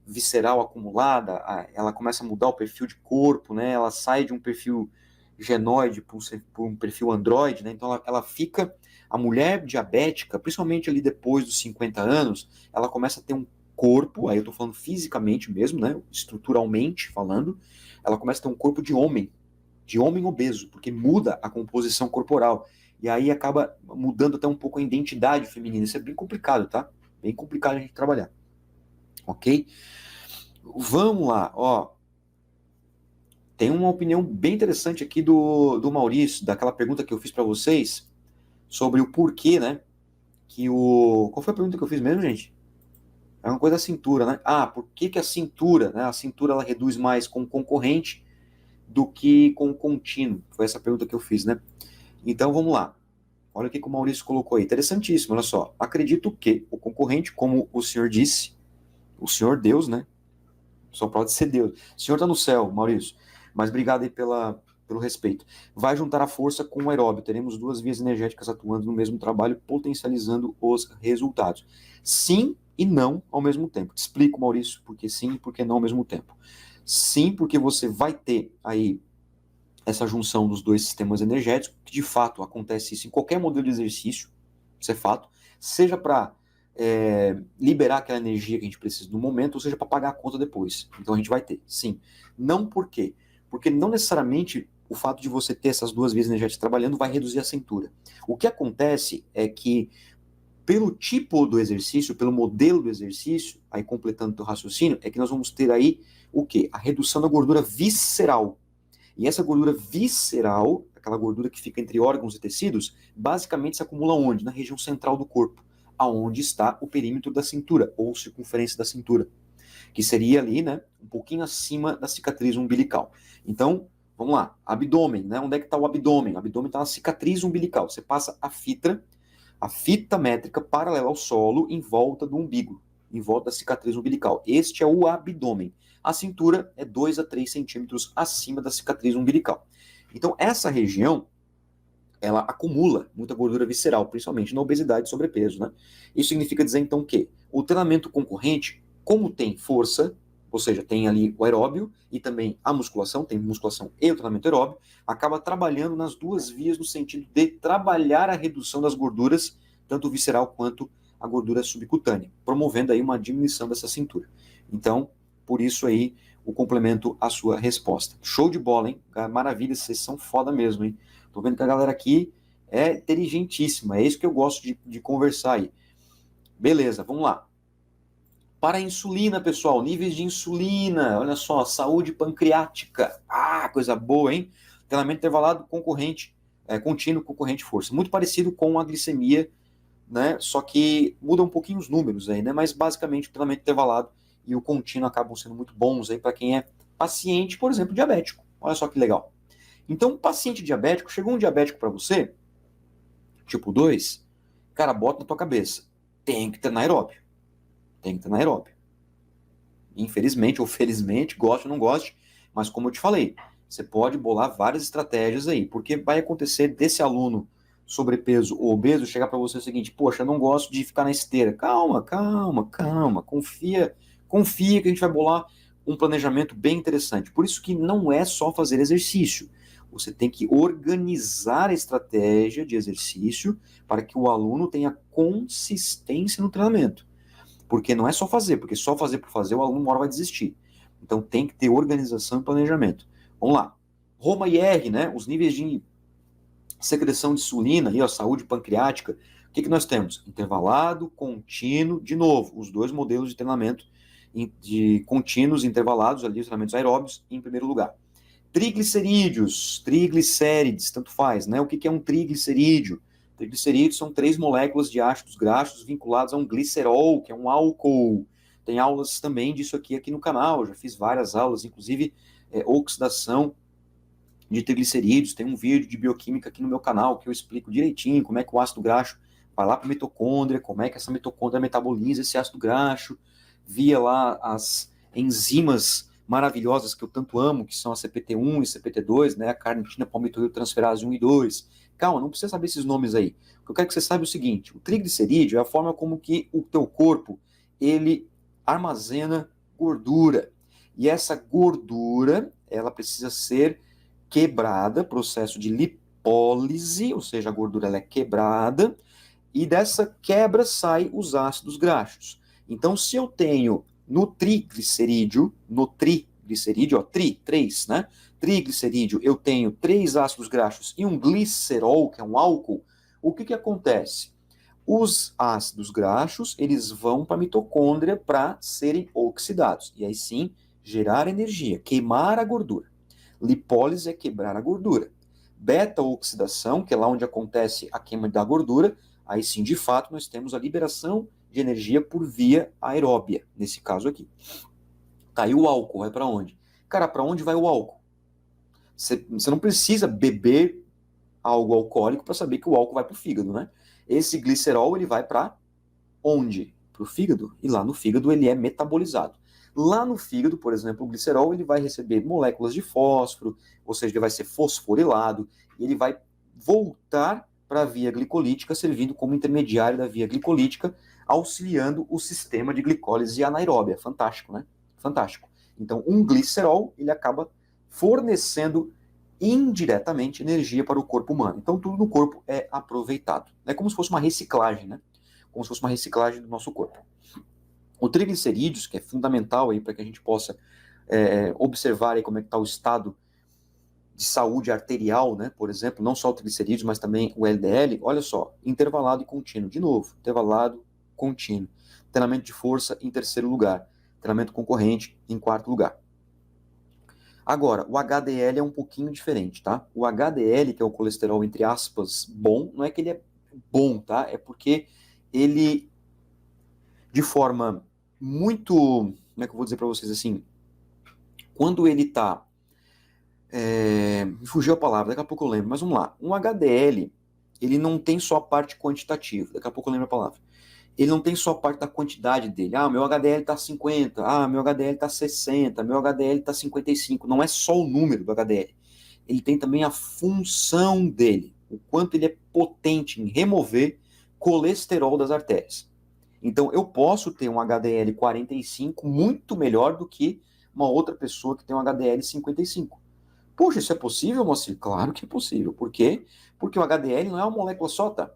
visceral acumulada, ela começa a mudar o perfil de corpo, né? Ela sai de um perfil genoide para um perfil androide, né? Então ela fica, a mulher diabética, principalmente ali depois dos 50 anos, ela começa a ter um corpo, aí eu tô falando fisicamente mesmo, né? Estruturalmente falando, ela começa a ter um corpo de homem obeso, porque muda a composição corporal. E aí acaba mudando até um pouco a identidade feminina. Isso é bem complicado, tá? Bem complicado a gente trabalhar. Ok? Vamos lá, ó. Tem uma opinião bem interessante aqui do Maurício, daquela pergunta que eu fiz para vocês sobre o porquê, né? Qual foi a pergunta que eu fiz mesmo, gente? É uma coisa da cintura, né? Por que a cintura, né? A cintura ela reduz mais com o concorrente do que com o contínuo? Foi essa pergunta que eu fiz, né? Então vamos lá. Olha o que o Maurício colocou aí. Interessantíssimo, olha só. Acredito que o concorrente, como o senhor disse, o senhor Deus, né? Só pode ser Deus. O senhor está no céu, Maurício. Mas obrigado aí pelo respeito. Vai juntar a força com o aeróbio. Teremos duas vias energéticas atuando no mesmo trabalho, potencializando os resultados. Sim e não ao mesmo tempo. Te explico, Maurício, porque sim e porque não ao mesmo tempo. Sim, porque você vai ter aí essa junção dos dois sistemas energéticos, que de fato acontece isso em qualquer modelo de exercício, isso é fato, seja para liberar aquela energia que a gente precisa no momento, ou seja para pagar a conta depois. Então a gente vai ter, sim. Não por quê? Porque não necessariamente o fato de você ter essas duas vias energéticas trabalhando vai reduzir a cintura. O que acontece é que pelo tipo do exercício, pelo modelo do exercício, aí completando o teu raciocínio, é que nós vamos ter aí o quê? A redução da gordura visceral. E essa gordura visceral, aquela gordura que fica entre órgãos e tecidos, basicamente se acumula onde? Na região central do corpo, aonde está o perímetro da cintura, ou circunferência da cintura, que seria ali, né, um pouquinho acima da cicatriz umbilical. Então, vamos lá, abdômen, né? Onde é que está o abdômen? O abdômen está na cicatriz umbilical. Você passa a fita métrica paralela ao solo em volta do umbigo, em volta da cicatriz umbilical. Este é o abdômen. A cintura é 2 a 3 centímetros acima da cicatriz umbilical. Então, essa região, ela acumula muita gordura visceral, principalmente na obesidade e sobrepeso, né? Isso significa dizer, então, que o treinamento concorrente, como tem força, ou seja, tem ali o aeróbio e também a musculação, tem musculação e o treinamento aeróbio, acaba trabalhando nas duas vias no sentido de trabalhar a redução das gorduras, tanto visceral quanto a gordura subcutânea, promovendo aí uma diminuição dessa cintura. Então, por isso aí, o complemento à sua resposta. Show de bola, hein? Maravilha, vocês são foda mesmo, hein? Tô vendo que a galera aqui é inteligentíssima, é isso que eu gosto de conversar aí. Beleza, vamos lá. Para a insulina, pessoal, níveis de insulina, olha só, saúde pancreática, coisa boa, hein? Treinamento intervalado concorrente, contínuo concorrente força, muito parecido com a glicemia, né? Só que muda um pouquinho os números aí, né? Mas basicamente o treinamento intervalado e o contínuo acabam sendo muito bons aí para quem é paciente, por exemplo, diabético. Olha só que legal. Então, paciente diabético, chegou um diabético para você, tipo 2, cara, bota na tua cabeça, tem que treinar aeróbio. Tem que treinar aeróbio. Infelizmente ou felizmente, goste ou não goste, mas como eu te falei, você pode bolar várias estratégias aí, porque vai acontecer desse aluno sobrepeso ou obeso chegar para você o seguinte: poxa, eu não gosto de ficar na esteira. Calma, confia que a gente vai bolar um planejamento bem interessante. Por isso que não é só fazer exercício. Você tem que organizar a estratégia de exercício para que o aluno tenha consistência no treinamento. Porque não é só fazer, porque só fazer por fazer o aluno uma hora vai desistir. Então tem que ter organização e planejamento. Vamos lá. Roma e R, né? Os níveis de secreção de insulina, aí, ó, saúde pancreática. O que nós temos? Intervalado, contínuo, de novo, os dois modelos de treinamento de contínuos intervalados, ali, os treinamentos aeróbios, em primeiro lugar. Triglicérides, tanto faz, né? O que é um triglicerídeo? Triglicerídeos são 3 moléculas de ácidos graxos vinculados a um glicerol, que é um álcool. Tem aulas também disso aqui no canal, já fiz várias aulas, inclusive oxidação de triglicerídeos. Tem um vídeo de bioquímica aqui no meu canal que eu explico direitinho como é que o ácido graxo vai lá para a mitocôndria, como é que essa mitocôndria metaboliza esse ácido graxo, via lá as enzimas maravilhosas que eu tanto amo, que são a CPT1 e CPT2, né, a carnitina palmitoiltransferase 1 e 2. Calma, não precisa saber esses nomes aí. O que eu quero que você saiba é o seguinte: o triglicerídeo é a forma como que o teu corpo ele armazena gordura. E essa gordura, ela precisa ser quebrada, processo de lipólise, ou seja, a gordura ela é quebrada, e dessa quebra saem os ácidos graxos. Então, se eu tenho no triglicerídeo, ó, 3, né? Triglicerídeo, eu tenho 3 ácidos graxos e um glicerol, que é um álcool, o que acontece? Os ácidos graxos, eles vão para a mitocôndria para serem oxidados, e aí sim, gerar energia, queimar a gordura. Lipólise é quebrar a gordura. Beta-oxidação, que é lá onde acontece a queima da gordura, aí sim, de fato, nós temos a liberação de energia por via aeróbia, nesse caso aqui. Tá, e o álcool vai para onde? Cara, para onde vai o álcool? Você não precisa beber algo alcoólico para saber que o álcool vai para o fígado, né? Esse glicerol, ele vai para onde? Para o fígado. E lá no fígado ele é metabolizado. Lá no fígado, por exemplo, o glicerol ele vai receber moléculas de fósforo, ou seja, ele vai ser fosforilado, e ele vai voltar para a via glicolítica, servindo como intermediário da via glicolítica, auxiliando o sistema de glicólise anaeróbia. Fantástico, né? Fantástico. Então, um glicerol, ele acaba fornecendo indiretamente energia para o corpo humano. Então, tudo no corpo é aproveitado. É como se fosse uma reciclagem, né? Como se fosse uma reciclagem do nosso corpo. O triglicerídeos, que é fundamental aí para que a gente possa observar aí como é que está o estado de saúde arterial, né? Por exemplo, não só o triglicerídeos, mas também o LDL. Olha só, intervalado e contínuo. De novo, intervalado, contínuo. Treinamento de força em terceiro lugar. Treinamento concorrente em quarto lugar. Agora, o HDL é um pouquinho diferente, tá? O HDL, que é o colesterol, entre aspas, bom, não é que ele é bom, tá? É porque ele, de forma muito, como é que eu vou dizer para vocês assim, quando ele tá, me fugiu a palavra, daqui a pouco eu lembro, mas vamos lá. Um HDL, ele não tem só a parte quantitativa, daqui a pouco eu lembro a palavra. Ele não tem só a parte da quantidade dele. Ah, meu HDL está 50, meu HDL está 60, meu HDL está 55. Não é só o número do HDL. Ele tem também a função dele, o quanto ele é potente em remover colesterol das artérias. Então, eu posso ter um HDL 45 muito melhor do que uma outra pessoa que tem um HDL 55. Poxa, isso é possível, Moacir? Claro que é possível. Por quê? Porque o HDL não é uma molécula só, tá?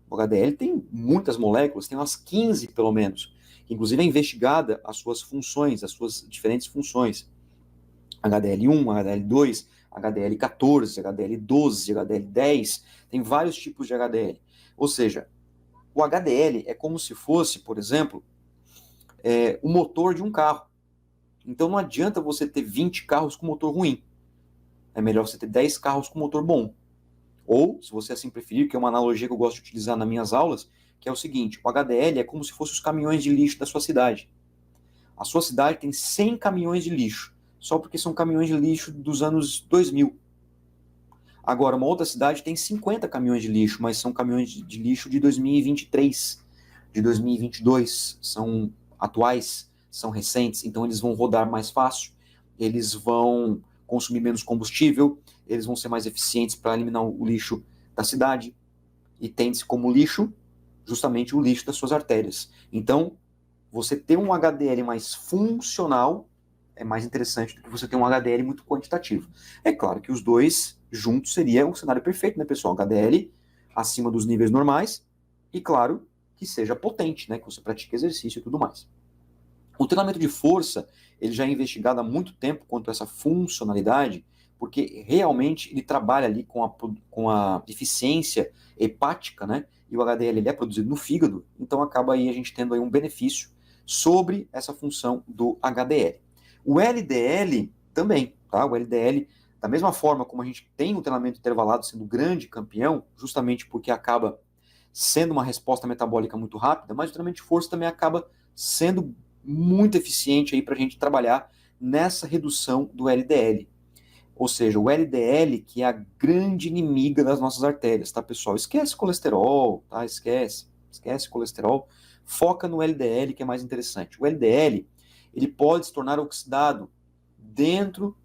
O HDL tem muitas moléculas, tem umas 15 pelo menos. Inclusive é investigada as suas funções, as suas diferentes funções. HDL1, HDL2, HDL14, HDL12, HDL10, tem vários tipos de HDL. Ou seja, o HDL é como se fosse, por exemplo, o motor de um carro. Então não adianta você ter 20 carros com motor ruim. É melhor você ter 10 carros com motor bom. Ou, se você assim preferir, que é uma analogia que eu gosto de utilizar nas minhas aulas, que é o seguinte, o HDL é como se fossem os caminhões de lixo da sua cidade. A sua cidade tem 100 caminhões de lixo, só porque são caminhões de lixo dos anos 2000. Agora, uma outra cidade tem 50 caminhões de lixo, mas são caminhões de lixo de 2023, de 2022, são atuais, são recentes, então eles vão rodar mais fácil, eles vão consumir menos combustível, eles vão ser mais eficientes para eliminar o lixo da cidade, e tem-se como lixo justamente o lixo das suas artérias. Então, você ter um HDL mais funcional é mais interessante do que você ter um HDL muito quantitativo. É claro que os dois juntos seria o cenário perfeito, né, pessoal? HDL acima dos níveis normais e, claro, que seja potente, né, que você pratique exercício e tudo mais. O treinamento de força, ele já é investigado há muito tempo quanto a essa funcionalidade, porque realmente ele trabalha ali com a eficiência hepática, né? E o HDL ele é produzido no fígado, então acaba aí a gente tendo aí um benefício sobre essa função do HDL. O LDL também, tá? O LDL, da mesma forma como a gente tem o treinamento intervalado sendo grande campeão, justamente porque acaba sendo uma resposta metabólica muito rápida, mas o treinamento de força também acaba sendo muito eficiente aí para a gente trabalhar nessa redução do LDL. Ou seja, o LDL, que é a grande inimiga das nossas artérias, tá, pessoal? Esquece colesterol, tá? Esquece colesterol. Foca no LDL, que é mais interessante. O LDL, ele pode se tornar oxidado dentro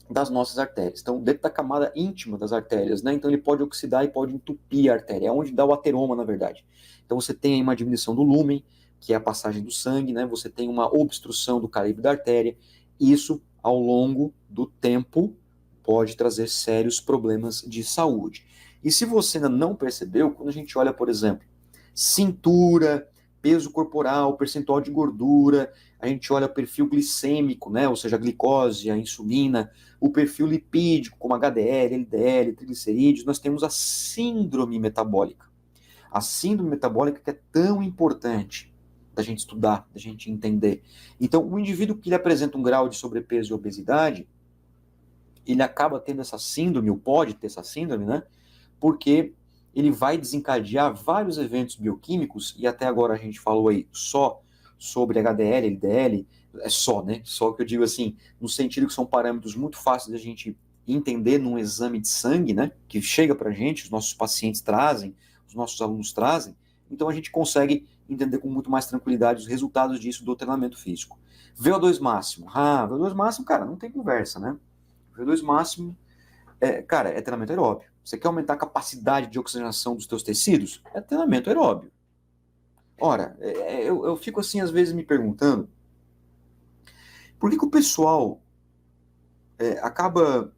das nossas artérias. Então, dentro da camada íntima das artérias, né? Então, ele pode oxidar e pode entupir a artéria. É onde dá o ateroma, na verdade. Então, você tem aí uma diminuição do lúmen, que é a passagem do sangue, né? Você tem uma obstrução do calibre da artéria. Isso, ao longo do tempo, pode trazer sérios problemas de saúde. E se você ainda não percebeu, quando a gente olha, por exemplo, cintura, peso corporal, percentual de gordura, a gente olha o perfil glicêmico, né? Ou seja, a glicose, a insulina, o perfil lipídico, como HDL, LDL, triglicerídeos, nós temos a síndrome metabólica. A síndrome metabólica que é tão importante da gente estudar, da gente entender. Então, o indivíduo que ele apresenta um grau de sobrepeso e obesidade, ele acaba tendo essa síndrome, ou pode ter essa síndrome, né? Porque ele vai desencadear vários eventos bioquímicos, e até agora a gente falou aí só sobre HDL, LDL, é só, né? Só que eu digo assim, no sentido que são parâmetros muito fáceis da gente entender num exame de sangue, né? Que chega pra gente, os nossos pacientes trazem, os nossos alunos trazem, então a gente consegue entender com muito mais tranquilidade os resultados disso do treinamento físico. VO2 máximo. VO2 máximo, cara, não tem conversa, né? VO2 máximo, cara, é treinamento aeróbio. Você quer aumentar a capacidade de oxigenação dos teus tecidos? É treinamento aeróbio. Ora, eu fico assim, às vezes, me perguntando por que o pessoal acaba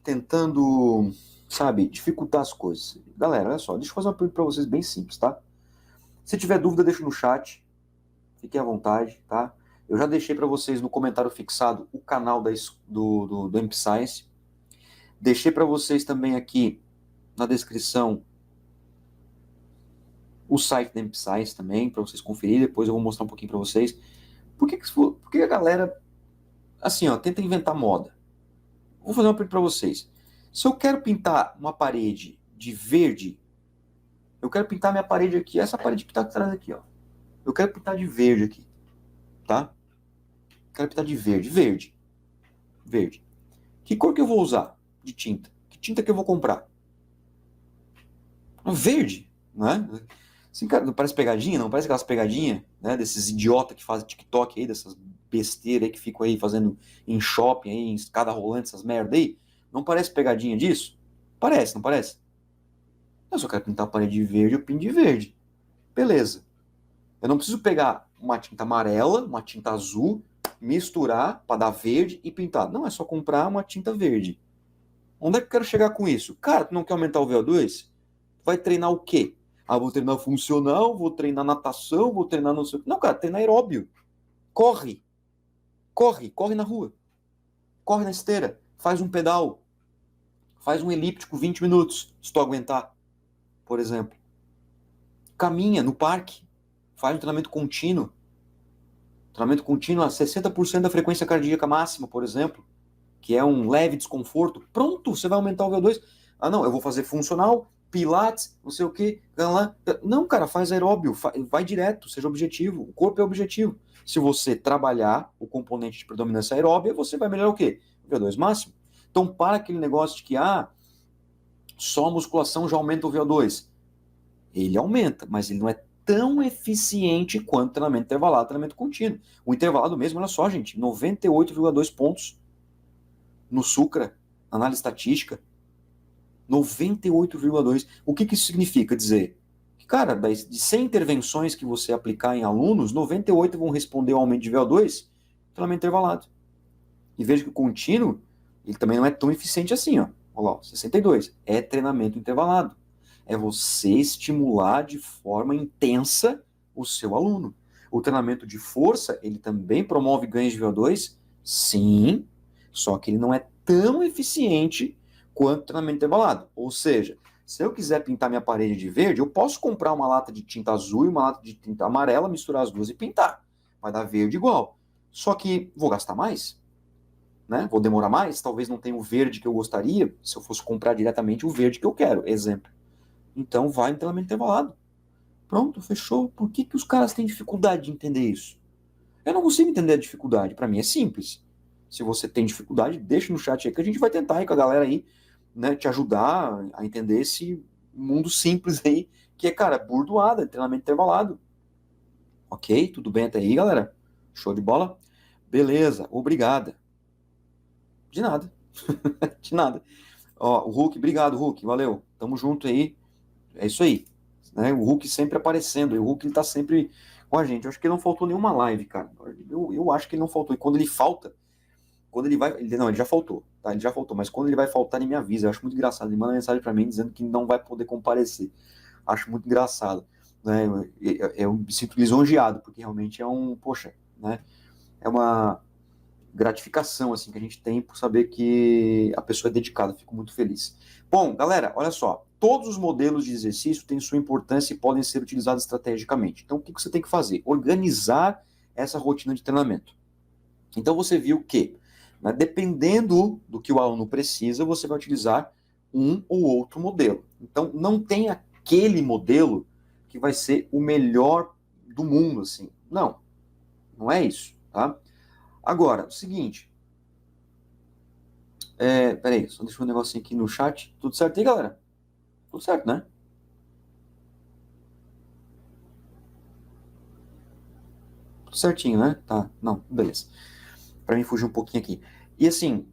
tentando, sabe, dificultar as coisas. Galera, olha só, deixa eu fazer uma pergunta para vocês bem simples, tá? Se tiver dúvida, deixa no chat, fiquem à vontade, tá? Eu já deixei para vocês no comentário fixado o canal do MP Science. Deixei para vocês também aqui na descrição o site da MP Science também, para vocês conferirem. Depois eu vou mostrar um pouquinho para vocês. Por que a galera, assim, ó, tenta inventar moda? Vou fazer uma pergunta para vocês. Se eu quero pintar uma parede de verde, eu quero pintar minha parede aqui, essa parede que está atrás aqui, ó. Eu quero pintar de verde aqui, tá? Quero pintar de verde, verde. Que cor que eu vou usar de tinta? Que tinta que eu vou comprar? Verde, não é? Assim, cara, não parece pegadinha, não parece aquelas pegadinhas, né? Desses idiota que fazem TikTok aí, dessas besteiras aí que ficam aí fazendo em shopping, aí, em escada rolante, essas merda aí. Não parece pegadinha disso? Parece, não parece? Eu só quero pintar a parede de verde, eu pinto de verde. Beleza. Eu não preciso pegar uma tinta amarela, uma tinta azul, misturar para dar verde e pintar. Não, é só comprar uma tinta verde. Onde é que eu quero chegar com isso? Cara, tu não quer aumentar o VO2? Vai treinar o quê? Ah, vou treinar funcional, vou treinar natação, vou treinar não sei o quê. Não, cara, treina aeróbio. Corre. Corre na rua. Corre na esteira. Faz um pedal. Faz um elíptico 20 minutos, se tu aguentar, por exemplo. Caminha no parque. Faz um treinamento contínuo. Treinamento contínuo a 60% da frequência cardíaca máxima, por exemplo, que é um leve desconforto. Pronto, você vai aumentar o VO2. Ah, não, eu vou fazer funcional, pilates, não sei o quê. Não, cara, faz aeróbio, vai direto, seja objetivo. O corpo é objetivo. Se você trabalhar o componente de predominância aeróbia, você vai melhorar o quê? O VO2 máximo. Então, para aquele negócio de que, só a musculação já aumenta o VO2. Ele aumenta, mas ele não é tão eficiente quanto treinamento intervalado, treinamento contínuo. O intervalado mesmo, olha só, gente, 98,2 pontos no SUCRA, análise estatística, 98,2. O que isso significa dizer? Que, cara, de 100 intervenções que você aplicar em alunos, 98 vão responder ao aumento de VO2, treinamento intervalado. E veja que o contínuo, ele também não é tão eficiente assim, ó. Olha lá, 62. É treinamento intervalado. É você estimular de forma intensa o seu aluno. O treinamento de força, ele também promove ganhos de VO2? Sim, só que ele não é tão eficiente quanto o treinamento intervalado. Ou seja, se eu quiser pintar minha parede de verde, eu posso comprar uma lata de tinta azul e uma lata de tinta amarela, misturar as duas e pintar. Vai dar verde igual. Só que vou gastar mais, né? Vou demorar mais, talvez não tenha o verde que eu gostaria, se eu fosse comprar diretamente o verde que eu quero, exemplo. Então vai em treinamento intervalado. Pronto, fechou. Por que os caras têm dificuldade de entender isso? Eu não consigo entender a dificuldade. Para mim é simples. Se você tem dificuldade, deixa no chat aí que a gente vai tentar aí com a galera aí, né, te ajudar a entender esse mundo simples aí, que é, cara, burdoada, treinamento intervalado. Ok? Tudo bem até aí, galera? Show de bola? Beleza, obrigada. De nada. De nada. Ó, o Hulk, obrigado, Hulk, valeu. Tamo junto aí. É isso aí. Né? O Hulk sempre aparecendo, e o Hulk ele tá sempre com a gente. Eu acho que ele não faltou nenhuma live, cara. Eu acho que ele não faltou. E quando ele falta, quando ele vai. Não, ele já faltou, tá? Ele já faltou, mas quando ele vai faltar, ele me avisa. Eu acho muito engraçado. Ele manda mensagem pra mim dizendo que não vai poder comparecer. Acho muito engraçado. Né? Eu me sinto lisonjeado, porque realmente é um. Poxa, né? É uma gratificação assim que a gente tem por saber que a pessoa é dedicada. Fico muito feliz. Bom, galera, olha só. Todos os modelos de exercício têm sua importância e podem ser utilizados estrategicamente. Então, o que você tem que fazer? Organizar essa rotina de treinamento. Então, você viu que, né, dependendo do que o aluno precisa, você vai utilizar um ou outro modelo. Então, não tem aquele modelo que vai ser o melhor do mundo, assim. Não, não é isso, tá? Agora, o seguinte. Peraí, só deixa um negocinho aqui no chat. Tudo certo aí, galera? Tudo certo, né? Tudo certinho, né? Tá, não, beleza. Para mim fugir um pouquinho aqui. E assim,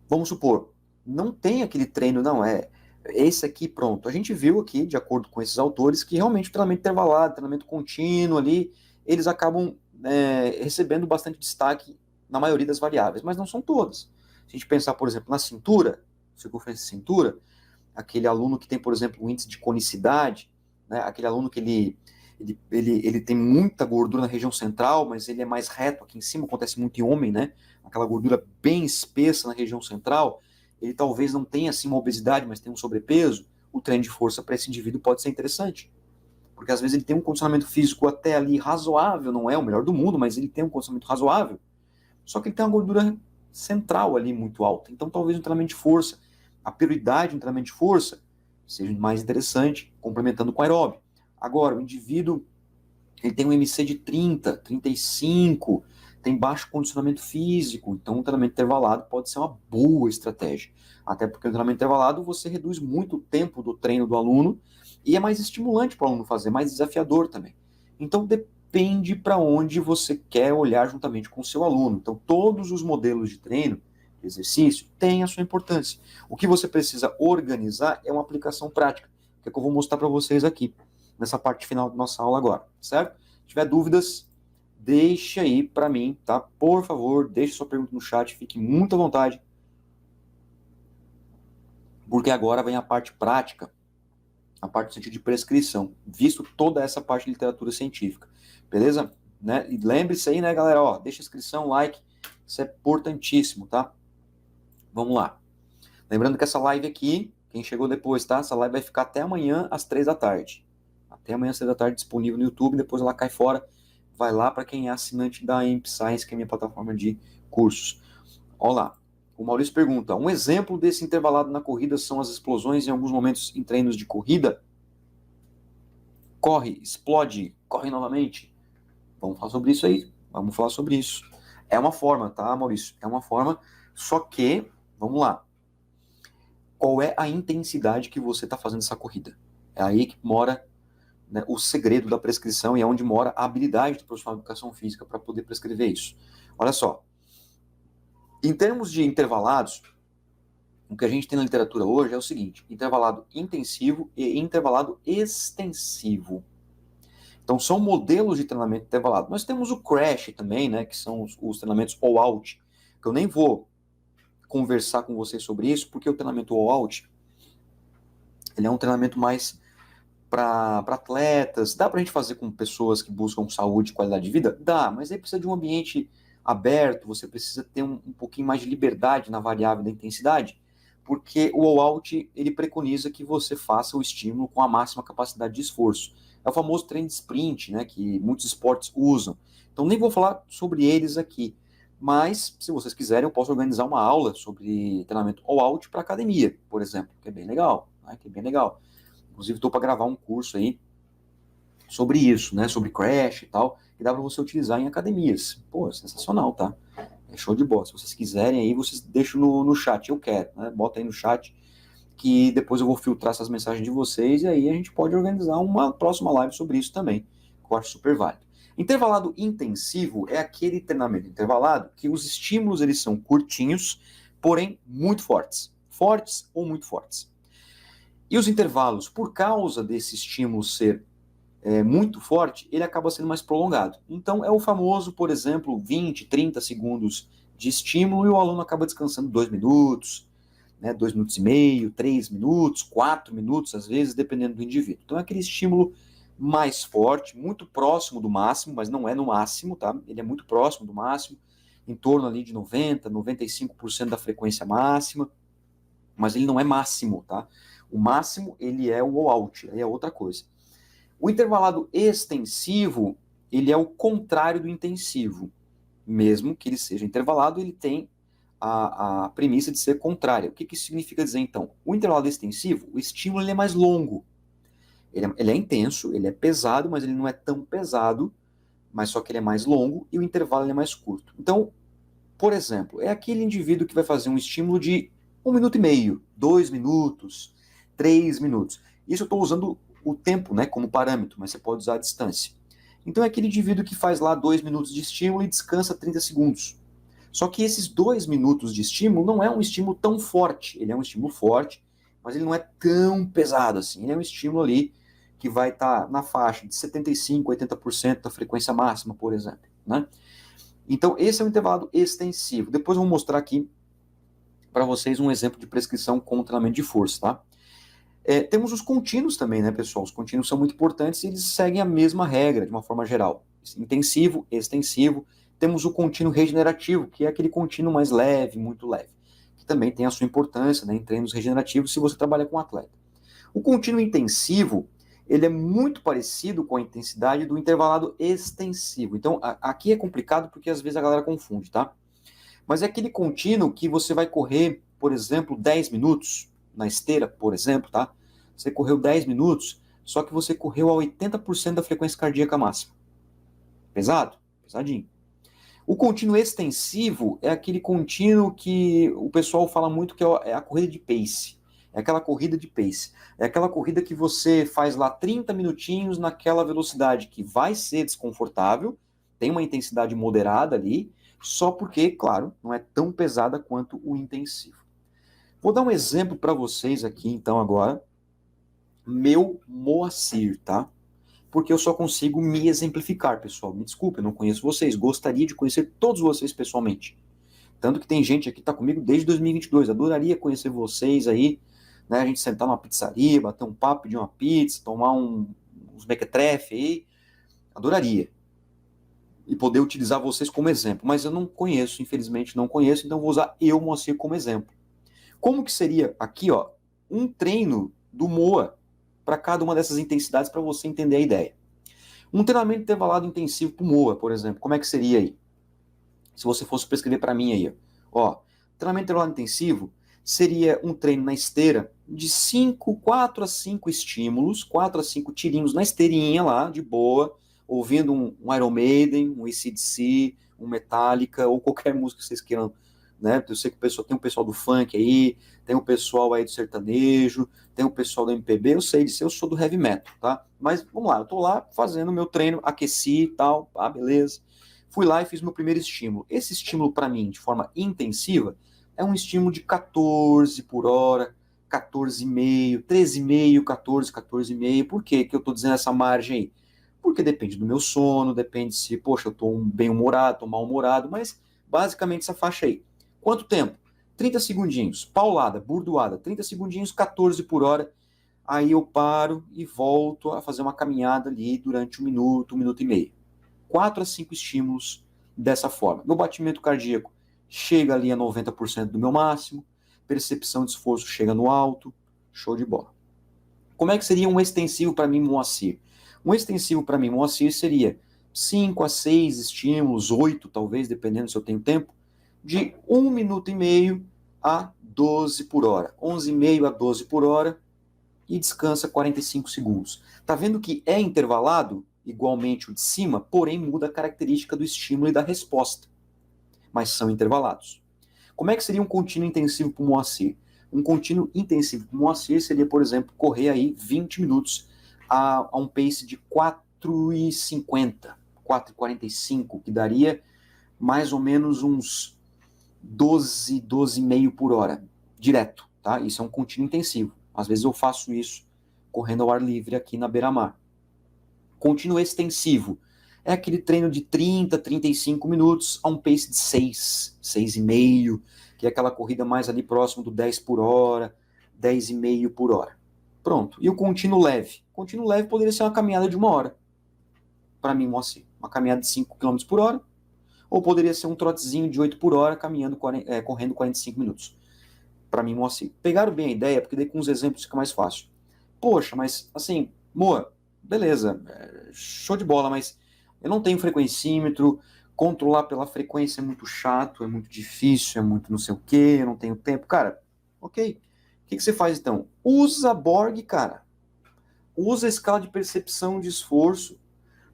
vamos supor, não tem aquele treino, não, Esse aqui, pronto. A gente viu aqui, de acordo com esses autores, que realmente o treinamento intervalado, treinamento contínuo ali, eles acabam recebendo bastante destaque na maioria das variáveis, mas não são todas. Se a gente pensar, por exemplo, na cintura, circunferência de cintura, aquele aluno que tem, por exemplo, o índice de conicidade, né, aquele aluno que ele tem muita gordura na região central, mas ele é mais reto aqui em cima, acontece muito em homem, né? Aquela gordura bem espessa na região central, ele talvez não tenha assim uma obesidade, mas tem um sobrepeso, o treino de força para esse indivíduo pode ser interessante. Porque às vezes ele tem um condicionamento físico até ali razoável, não é o melhor do mundo, mas ele tem um condicionamento razoável, só que ele tem uma gordura central ali muito alta. Então talvez um treinamento de força, a prioridade no treinamento de força seja mais interessante, complementando com aeróbio. Agora, o indivíduo ele tem um MC de 30, 35, tem baixo condicionamento físico, então um treinamento intervalado pode ser uma boa estratégia. Até porque o treinamento intervalado você reduz muito o tempo do treino do aluno e é mais estimulante para o aluno fazer, mais desafiador também. Então depende para onde você quer olhar juntamente com o seu aluno. Então todos os modelos de treino, de exercício, têm a sua importância. O que você precisa organizar é uma aplicação prática, que é que eu vou mostrar para vocês aqui, nessa parte final da nossa aula agora, certo? Se tiver dúvidas, deixa aí para mim, tá? Por favor, deixe sua pergunta no chat, fique muito à vontade, porque agora vem a parte prática, a parte do sentido de prescrição, visto toda essa parte de literatura científica, beleza? Né? E lembre-se aí, né, galera, ó, deixa a inscrição, like, isso é importantíssimo, tá? Vamos lá. Lembrando que essa live aqui, quem chegou depois, tá? Essa live vai ficar até amanhã às 3 da tarde. Até amanhã às 3 da tarde disponível no YouTube, depois ela cai fora. Vai lá para quem é assinante da Amp Science, que é a minha plataforma de cursos. Olha lá. O Maurício pergunta: um exemplo desse intervalado na corrida são as explosões em alguns momentos em treinos de corrida? Corre, explode, corre novamente. Vamos falar sobre isso aí. Vamos falar sobre isso. É uma forma, tá, Maurício? É uma forma, só que, vamos lá. Qual é a intensidade que você está fazendo essa corrida? É aí que mora, né, o segredo da prescrição e é onde mora a habilidade do profissional de educação física para poder prescrever isso. Olha só, em termos de intervalados, o que a gente tem na literatura hoje é o seguinte: intervalado intensivo e intervalado extensivo. Então são modelos de treinamento intervalado. Nós temos o crash também, né, que são os treinamentos all out, que eu nem vou conversar com vocês sobre isso, porque o treinamento all out ele é um treinamento mais para atletas. Dá para a gente fazer com pessoas que buscam saúde e qualidade de vida? Dá, mas aí precisa de um ambiente aberto, você precisa ter um pouquinho mais de liberdade na variável da intensidade, porque o all-out ele preconiza que você faça o estímulo com a máxima capacidade de esforço. É o famoso treino de sprint, né, que muitos esportes usam. Então nem vou falar sobre eles aqui, mas se vocês quiserem eu posso organizar uma aula sobre treinamento all-out para academia, por exemplo, que é bem legal, né, que é bem legal. Inclusive, estou para gravar um curso aí sobre isso, né? Sobre crash e tal, que dá para você utilizar em academias. Pô, sensacional, tá? É show de bola. Se vocês quiserem aí, vocês deixam no chat. Eu quero, né? Bota aí no chat, que depois eu vou filtrar essas mensagens de vocês e aí a gente pode organizar uma próxima live sobre isso também, que eu acho super válido. Intervalado intensivo é aquele treinamento intervalado que os estímulos eles são curtinhos, porém muito fortes. Fortes ou muito fortes. E os intervalos, por causa desse estímulo ser muito forte, ele acaba sendo mais prolongado. Então, é o famoso, por exemplo, 20, 30 segundos de estímulo e o aluno acaba descansando 2 minutos, né, 2 minutos e meio, 3 minutos, 4 minutos, às vezes, dependendo do indivíduo. Então, é aquele estímulo mais forte, muito próximo do máximo, mas não é no máximo, tá? Ele é muito próximo do máximo, em torno ali de 90, 95% da frequência máxima, mas ele não é máximo, tá? O máximo, ele é o all-out, aí é outra coisa. O intervalado extensivo, ele é o contrário do intensivo. Mesmo que ele seja intervalado, ele tem a premissa de ser contrária. O que isso significa dizer, então? O intervalado extensivo, o estímulo ele é mais longo. Ele é intenso, ele é pesado, mas ele não é tão pesado, mas só que ele é mais longo, e o intervalo ele é mais curto. Então, por exemplo, é aquele indivíduo que vai fazer um estímulo de 1 minuto e meio, 2 minutos, 3 minutos. Isso eu estou usando o tempo, né, como parâmetro, mas você pode usar a distância. Então é aquele indivíduo que faz lá 2 minutos de estímulo e descansa 30 segundos. Só que esses 2 minutos de estímulo não é um estímulo tão forte. Ele é um estímulo forte, mas ele não é tão pesado assim. Ele é um estímulo ali que vai estar na faixa de 75%, 80% da frequência máxima, por exemplo, né? Então, esse é um intervalo extensivo. Depois eu vou mostrar aqui para vocês um exemplo de prescrição com treinamento de força, tá? Temos os contínuos também, né, pessoal? Os contínuos são muito importantes e eles seguem a mesma regra, de uma forma geral. Intensivo, extensivo. Temos o contínuo regenerativo, que é aquele contínuo mais leve, muito leve, que também tem a sua importância, né, em treinos regenerativos, se você trabalha com atleta. O contínuo intensivo, ele é muito parecido com a intensidade do intervalado extensivo. Então, aqui é complicado porque às vezes a galera confunde, tá? Mas é aquele contínuo que você vai correr, por exemplo, 10 minutos, na esteira, por exemplo, tá? Você correu 10 minutos, só que você correu a 80% da frequência cardíaca máxima. Pesado? Pesadinho. O contínuo extensivo é aquele contínuo que o pessoal fala muito que é a corrida de pace. É aquela corrida de pace. É aquela corrida que você faz lá 30 minutinhos naquela velocidade que vai ser desconfortável, tem uma intensidade moderada ali, só porque, claro, não é tão pesada quanto o intensivo. Vou dar um exemplo para vocês aqui, então, agora. Meu Moacir, tá? Porque eu só consigo me exemplificar, pessoal. Me desculpe, eu não conheço vocês. Gostaria de conhecer todos vocês pessoalmente. Tanto que tem gente aqui que tá comigo desde 2022. Adoraria conhecer vocês aí, né? A gente sentar numa pizzaria, bater um papo, pedir uma pizza, tomar uns mequetrefe aí. Adoraria. E poder utilizar vocês como exemplo. Mas eu não conheço, infelizmente não conheço, então vou usar eu, Moacir, como exemplo. Como que seria aqui, ó, um treino do MOA para cada uma dessas intensidades para você entender a ideia? Um treinamento intervalado intensivo para o MOA, por exemplo, como é que seria aí? Se você fosse prescrever para mim aí, ó, treinamento intervalado intensivo seria um treino na esteira de 4 a 5 estímulos, 4 a 5 tirinhos na esteirinha lá, de boa, ouvindo um Iron Maiden, um AC/DC, um Metallica, ou qualquer música que vocês queiram, né? Eu sei que tem um pessoal do funk aí, tem um pessoal aí do sertanejo, tem um pessoal do MPB, eu sei disso, eu sou do heavy metal, tá? Mas vamos lá, eu tô lá fazendo meu treino, aqueci e tal, beleza. Fui lá e fiz meu primeiro estímulo. Esse estímulo para mim, de forma intensiva, é um estímulo de 14 por hora, 14,5, 13,5, 14, 14,5. Por que eu tô dizendo essa margem aí? Porque depende do meu sono, depende se, poxa, eu tô bem-humorado, tô mal-humorado, mas basicamente essa faixa aí. Quanto tempo? 30 segundinhos, paulada, burdoada, 30 segundinhos, 14 por hora. Aí eu paro e volto a fazer uma caminhada ali durante 1 minuto e meio. 4 a 5 estímulos dessa forma. Meu batimento cardíaco chega ali a 90% do meu máximo, percepção de esforço chega no alto, show de bola. Como é que seria um extensivo para mim, Moacir? Um extensivo para mim, Moacir, seria 5 a 6 estímulos, 8 talvez, dependendo se eu tenho tempo, de 1 minuto e meio a 12 por hora. 11,5 a 12 por hora e descansa 45 segundos. Tá vendo que é intervalado, igualmente o de cima, porém muda a característica do estímulo e da resposta. Mas são intervalados. Como é que seria um contínuo intensivo para o Moacir? Um contínuo intensivo para o Moacir seria, por exemplo, correr aí 20 minutos a um pace de 4,50, 4,45, que daria mais ou menos uns 12, 12,5 por hora, direto, tá? Isso é um contínuo intensivo. Às vezes eu faço isso correndo ao ar livre aqui na beira-mar. Contínuo extensivo é aquele treino de 30, 35 minutos a um pace de 6, 6,5, que é aquela corrida mais ali próximo do 10 por hora, 10,5 por hora. Pronto. E o contínuo leve? O contínuo leve poderia ser uma caminhada de 1 hora. Para mim, Moacir. Uma caminhada de 5 km por hora, ou poderia ser um trotezinho de 8 por hora, correndo 45 minutos. Para mim, Moacir. Pegaram bem a ideia, porque daí com os exemplos fica mais fácil. Poxa, mas assim, Moa, beleza, show de bola, mas eu não tenho frequencímetro, controlar pela frequência é muito chato, é muito difícil, é muito não sei o quê, eu não tenho tempo. Cara, ok. O que você faz então? Usa a Borg, cara. Usa a escala de percepção de esforço.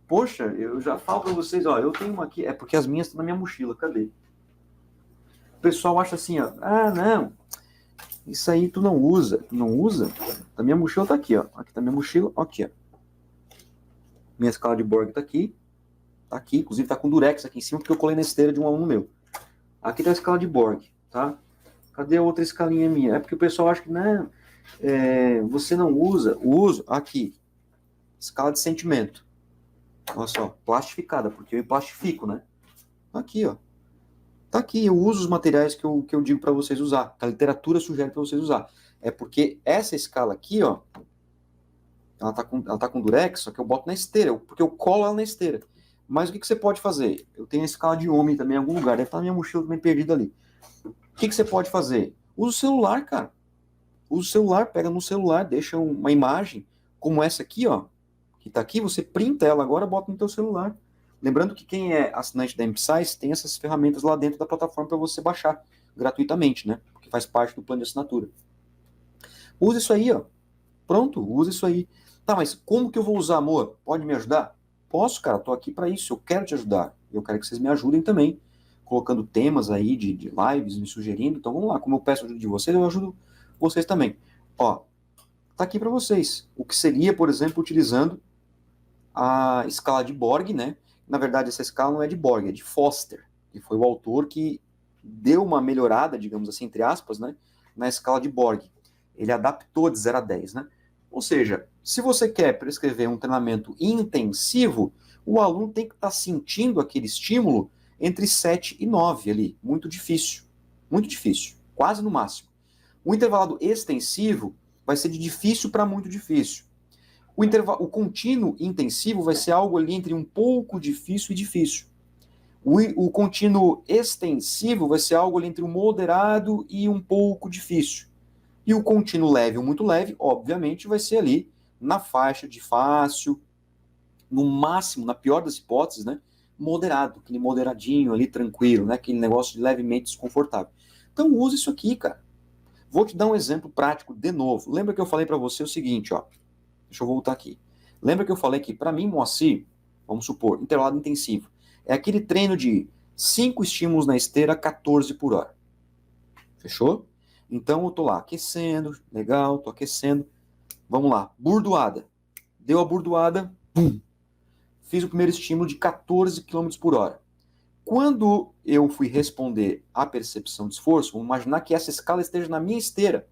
Poxa, eu já falo para vocês, ó, eu tenho uma aqui, é porque as minhas estão na minha mochila, cadê? O pessoal acha assim, ó, não, isso aí tu não usa, a minha mochila tá aqui, ó, aqui tá minha mochila, aqui, ó. Minha escala de Borg tá aqui, inclusive tá com durex aqui em cima, porque eu colei na esteira de um aluno meu. Aqui tá a escala de Borg, tá? Cadê a outra escalinha minha? É porque o pessoal acha que, não, você não usa, o uso, aqui, escala de sentimento. Olha só, plastificada, porque eu plastifico, né? Aqui, ó. Tá aqui, eu uso os materiais que eu digo para vocês usar, que a literatura sugere para vocês usar. É porque essa escala aqui, ó, ela tá com durex, só que eu boto na esteira, porque eu colo ela na esteira. Mas o que você pode fazer? Eu tenho a escala de homem também em algum lugar, deve estar na minha mochila também perdida ali. O que você pode fazer? Usa o celular, cara. Usa o celular, pega no celular, deixa uma imagem como essa aqui, ó, que tá aqui, você printa ela agora, bota no teu celular. Lembrando que quem é assinante da MPSICE tem essas ferramentas lá dentro da plataforma para você baixar gratuitamente, né? Porque faz parte do plano de assinatura. Usa isso aí, ó. Pronto, usa isso aí. Tá, mas como que eu vou usar, amor? Pode me ajudar? Posso, cara, tô aqui para isso, eu quero te ajudar. Eu quero que vocês me ajudem também, colocando temas aí de lives, me sugerindo. Então vamos lá, como eu peço ajuda de vocês, eu ajudo vocês também. Ó, tá aqui para vocês. O que seria, por exemplo, utilizando a escala de Borg, né? Na verdade, essa escala não é de Borg, é de Foster, que foi o autor que deu uma melhorada, digamos assim, entre aspas, né, na escala de Borg. Ele adaptou de 0 a 10, né? Ou seja, se você quer prescrever um treinamento intensivo, o aluno tem que estar sentindo aquele estímulo entre 7 e 9 ali. Muito difícil, quase no máximo. O intervalado extensivo vai ser de difícil para muito difícil. O contínuo intensivo vai ser algo ali entre um pouco difícil e difícil. O contínuo extensivo vai ser algo ali entre um moderado e um pouco difícil. E o contínuo leve ou muito leve, obviamente, vai ser ali na faixa de fácil, no máximo, na pior das hipóteses, né? Moderado, aquele moderadinho ali, tranquilo, né? Aquele negócio de levemente desconfortável. Então use isso aqui, cara. Vou te dar um exemplo prático de novo. Lembra que eu falei para você o seguinte, ó. Deixa eu voltar aqui. Lembra que eu falei que, para mim, Moacir, vamos supor, intervalado intensivo, é aquele treino de 5 estímulos na esteira, 14 por hora. Fechou? Então eu tô lá aquecendo, legal, tô aquecendo. Vamos lá, burdoada. Deu a burdoada, pum. Fiz o primeiro estímulo de 14 km por hora. Quando eu fui responder à percepção de esforço, vamos imaginar que essa escala esteja na minha esteira,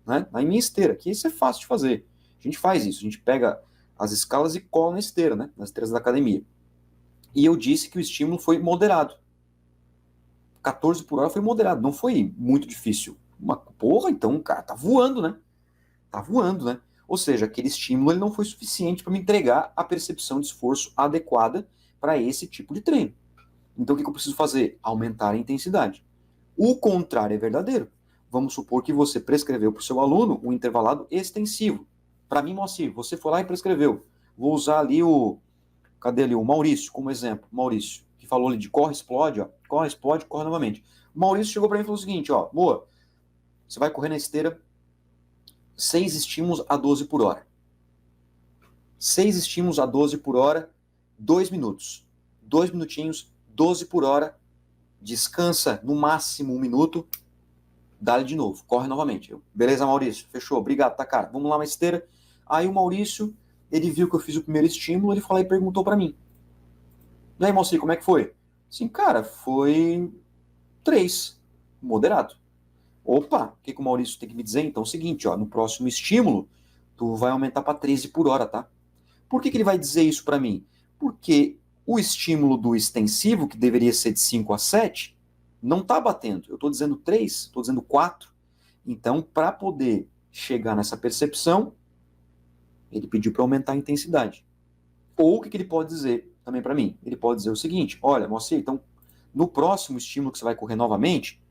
né? Na minha esteira, que isso é fácil de fazer. A gente faz isso, a gente pega as escalas e cola na esteira, né? Nas esteiras da academia. E eu disse que o estímulo foi moderado. 14 por hora foi moderado, não foi muito difícil. Uma porra, então o cara tá voando, né? Tá voando, né? Ou seja, aquele estímulo ele não foi suficiente para me entregar a percepção de esforço adequada para esse tipo de treino. Então o que eu preciso fazer? Aumentar a intensidade. O contrário é verdadeiro. Vamos supor que você prescreveu para o seu aluno um intervalado extensivo. Para mim, Moacir, você foi lá e prescreveu. Vou usar ali o. Cadê ali? O Maurício, como exemplo. Maurício, que falou ali de corre, explode, ó. Corre, explode, corre novamente. O Maurício chegou para mim e falou o seguinte, ó. Boa, você vai correr na esteira 6 estímulos a 12 por hora. 6 estímulos a 12 por hora, 2 minutos. 2 minutinhos, 12 por hora. Descansa no máximo 1 minuto. Dá-lhe de novo, corre novamente. Beleza, Maurício? Fechou, obrigado, tá, cara? Vamos lá na esteira. Aí o Maurício, ele viu que eu fiz o primeiro estímulo, ele falou e perguntou para mim. E aí, Maurício, como é que foi? Sim, cara, foi 3, moderado. Opa, o que o Maurício tem que me dizer? Então é o seguinte, ó, no próximo estímulo, tu vai aumentar para 13 por hora, tá? Por que ele vai dizer isso para mim? Porque o estímulo do extensivo, que deveria ser de 5 a 7, não está batendo. Eu estou dizendo 3, estou dizendo 4. Então, para poder chegar nessa percepção, ele pediu para aumentar a intensidade. Ou o que ele pode dizer também para mim? Ele pode dizer o seguinte, olha, Moacir, então, no próximo estímulo que você vai correr novamente,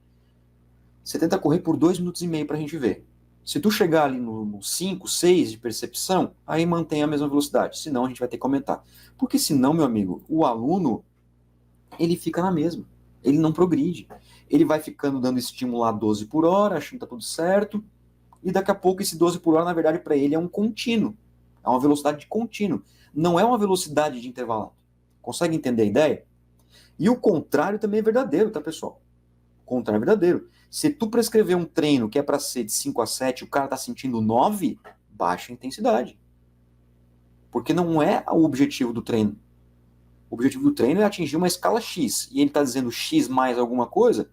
você tenta correr por 2 minutos e meio para a gente ver. Se tu chegar ali no 5, 6 de percepção, aí mantém a mesma velocidade. Senão a gente vai ter que aumentar. Porque senão, meu amigo, o aluno, ele fica na mesma. Ele não progride. Ele vai ficando dando estímulo a 12 por hora, achando que tá tudo certo. E daqui a pouco esse 12 por hora, na verdade, para ele é um contínuo. É uma velocidade de contínuo. Não é uma velocidade de intervalado. Consegue entender a ideia? E o contrário também é verdadeiro, tá, pessoal? O contrário é verdadeiro. Se tu prescrever um treino que é para ser de 5 a 7 e o cara tá sentindo 9, baixa a intensidade. Porque não é o objetivo do treino. O objetivo do treino é atingir uma escala X. E ele tá dizendo X mais alguma coisa,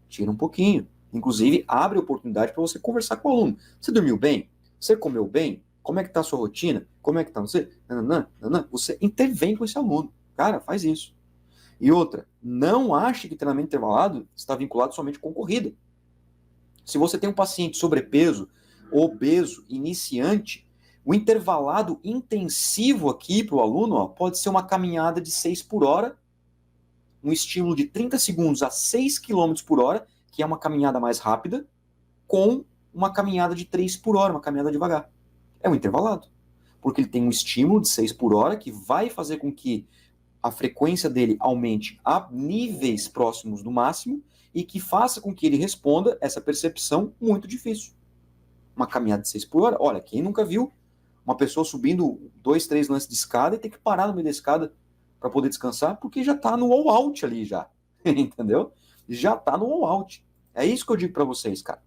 tira um pouquinho. Inclusive, abre oportunidade para você conversar com o aluno. Você dormiu bem? Você comeu bem? Como é que está a sua rotina? Como é que está você? Nananã, nananã. Você intervém com esse aluno. Cara, faz isso. E outra, não ache que treinamento intervalado está vinculado somente com corrida. Se você tem um paciente sobrepeso, obeso, iniciante, o intervalado intensivo aqui para o aluno pode ser uma caminhada de 6 por hora, um estímulo de 30 segundos a 6 km por hora, que é uma caminhada mais rápida, com uma caminhada de 3 por hora, uma caminhada devagar. É um intervalado. Porque ele tem um estímulo de 6 por hora que vai fazer com que a frequência dele aumente a níveis próximos do máximo e que faça com que ele responda essa percepção muito difícil. Uma caminhada de 6 por hora, olha, quem nunca viu uma pessoa subindo 2, 3 lances de escada e ter que parar no meio da escada para poder descansar, porque já está no all out ali já, entendeu? Já está no all out. É isso que eu digo para vocês, cara.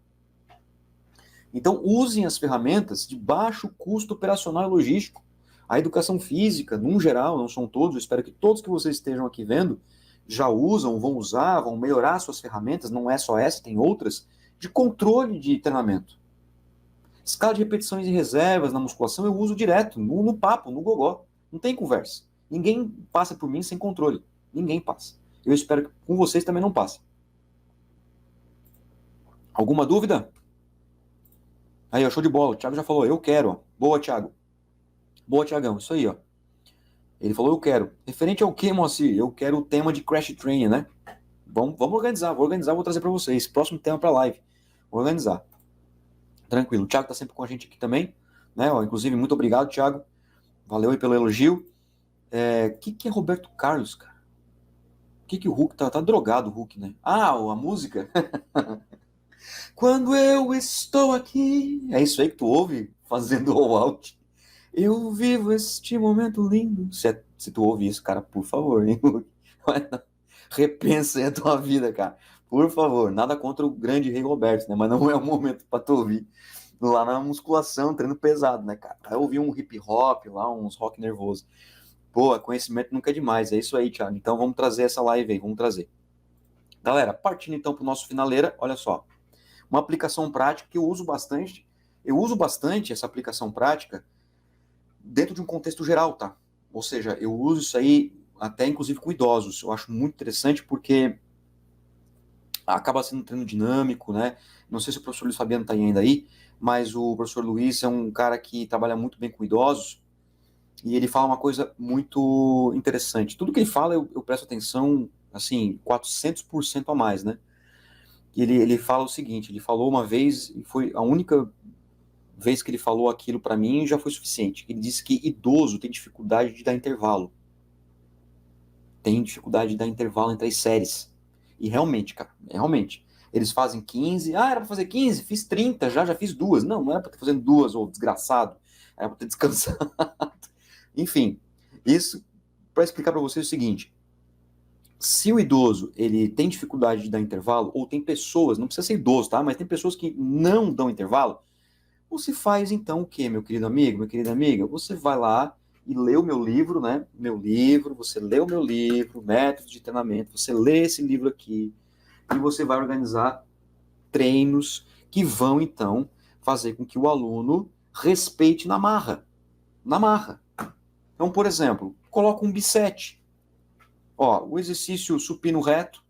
Então, usem as ferramentas de baixo custo operacional e logístico. A educação física, num geral, não são todos, eu espero que todos que vocês estejam aqui vendo já usam, vão usar, vão melhorar suas ferramentas, não é só essa, tem outras, de controle de treinamento. Escala de repetições e reservas na musculação eu uso direto, no papo, no gogó. Não tem conversa. Ninguém passa por mim sem controle. Ninguém passa. Eu espero que com vocês também não passe. Alguma dúvida? Aí, ó, show de bola. O Thiago já falou, eu quero. Ó. Boa, Thiago. Boa, Thiagão. Isso aí, ó. Ele falou, eu quero. Referente ao que, Moacir? Eu quero o tema de Crash Training, né? Vamos organizar. Vou trazer para vocês. Próximo tema para live. Vou organizar. Tranquilo. O Thiago tá sempre com a gente aqui também, né? Ó, inclusive, muito obrigado, Thiago. Valeu aí pelo elogio. Que é Roberto Carlos, cara? Que o Hulk tá drogado, o Hulk, né? Ah, a música? Quando eu estou aqui. É isso aí que tu ouve fazendo all out. Eu vivo este momento lindo. Se tu ouve isso, cara, por favor, hein? Repensa a tua vida, cara. Por favor, nada contra o grande Rei Roberto, né? Mas não é o momento pra tu ouvir lá na musculação, treino pesado, né, cara? Vai ouvir um hip hop lá, uns rock nervoso. Pô, conhecimento nunca é demais. É isso aí, Thiago. Então vamos trazer essa live aí, vamos trazer. Galera, partindo então pro nosso finaleira, olha só. Uma aplicação prática que eu uso bastante. Eu uso bastante essa aplicação prática dentro de um contexto geral, tá? Ou seja, eu uso isso aí até inclusive com idosos. Eu acho muito interessante porque acaba sendo um treino dinâmico, né? Não sei se o professor Luiz Fabiano está ainda aí, mas o professor Luiz é um cara que trabalha muito bem com idosos e ele fala uma coisa muito interessante. Tudo que ele fala eu presto atenção, assim, 400% a mais, né? E ele fala o seguinte, ele falou uma vez e foi a única vez que ele falou aquilo para mim já foi suficiente. Ele disse que idoso tem dificuldade de dar intervalo. Tem dificuldade de dar intervalo entre as séries. E realmente, cara, realmente. Eles fazem 15, era pra fazer 15, fiz 30, já fiz duas. Não era pra ter fazendo duas, ô desgraçado. Era pra ter descansado. Enfim, isso para explicar para vocês o seguinte. Se o idoso, ele tem dificuldade de dar intervalo, ou tem pessoas, não precisa ser idoso, tá? Mas tem pessoas que não dão intervalo, você faz então o quê, meu querido amigo, minha querida amiga? Você vai lá e lê o meu livro, né? Você lê o meu livro, Métodos de Treinamento, você lê esse livro aqui e você vai organizar treinos que vão, então, fazer com que o aluno respeite na marra. Na marra. Então, por exemplo, coloca um bisete. Ó, o exercício supino reto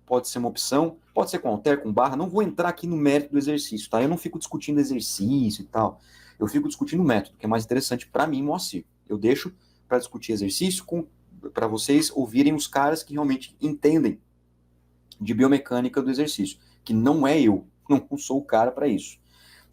pode ser uma opção, pode ser com halter, com barra, não vou entrar aqui no mérito do exercício, tá? Eu não fico discutindo exercício e tal, eu fico discutindo o método, que é mais interessante para mim, Moacir. Eu deixo para discutir exercício para vocês ouvirem os caras que realmente entendem de biomecânica do exercício, que não é eu, não sou o cara para isso.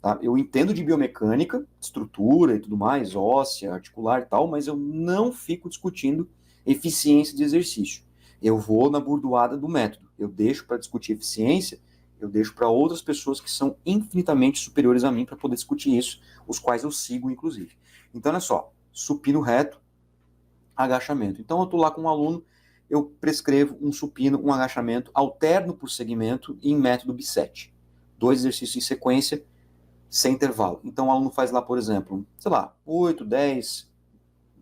Tá? Eu entendo de biomecânica, estrutura e tudo mais, óssea, articular e tal, mas eu não fico discutindo eficiência de exercício. Eu vou na burdoada do método. Eu deixo para discutir eficiência, eu deixo para outras pessoas que são infinitamente superiores a mim para poder discutir isso, os quais eu sigo, inclusive. Então, olha só, supino reto, agachamento. Então, eu estou lá com um aluno, eu prescrevo um supino, um agachamento, alterno por segmento em método bisete. 2 exercícios em sequência, sem intervalo. Então, o aluno faz lá, por exemplo, sei lá, 8, 10,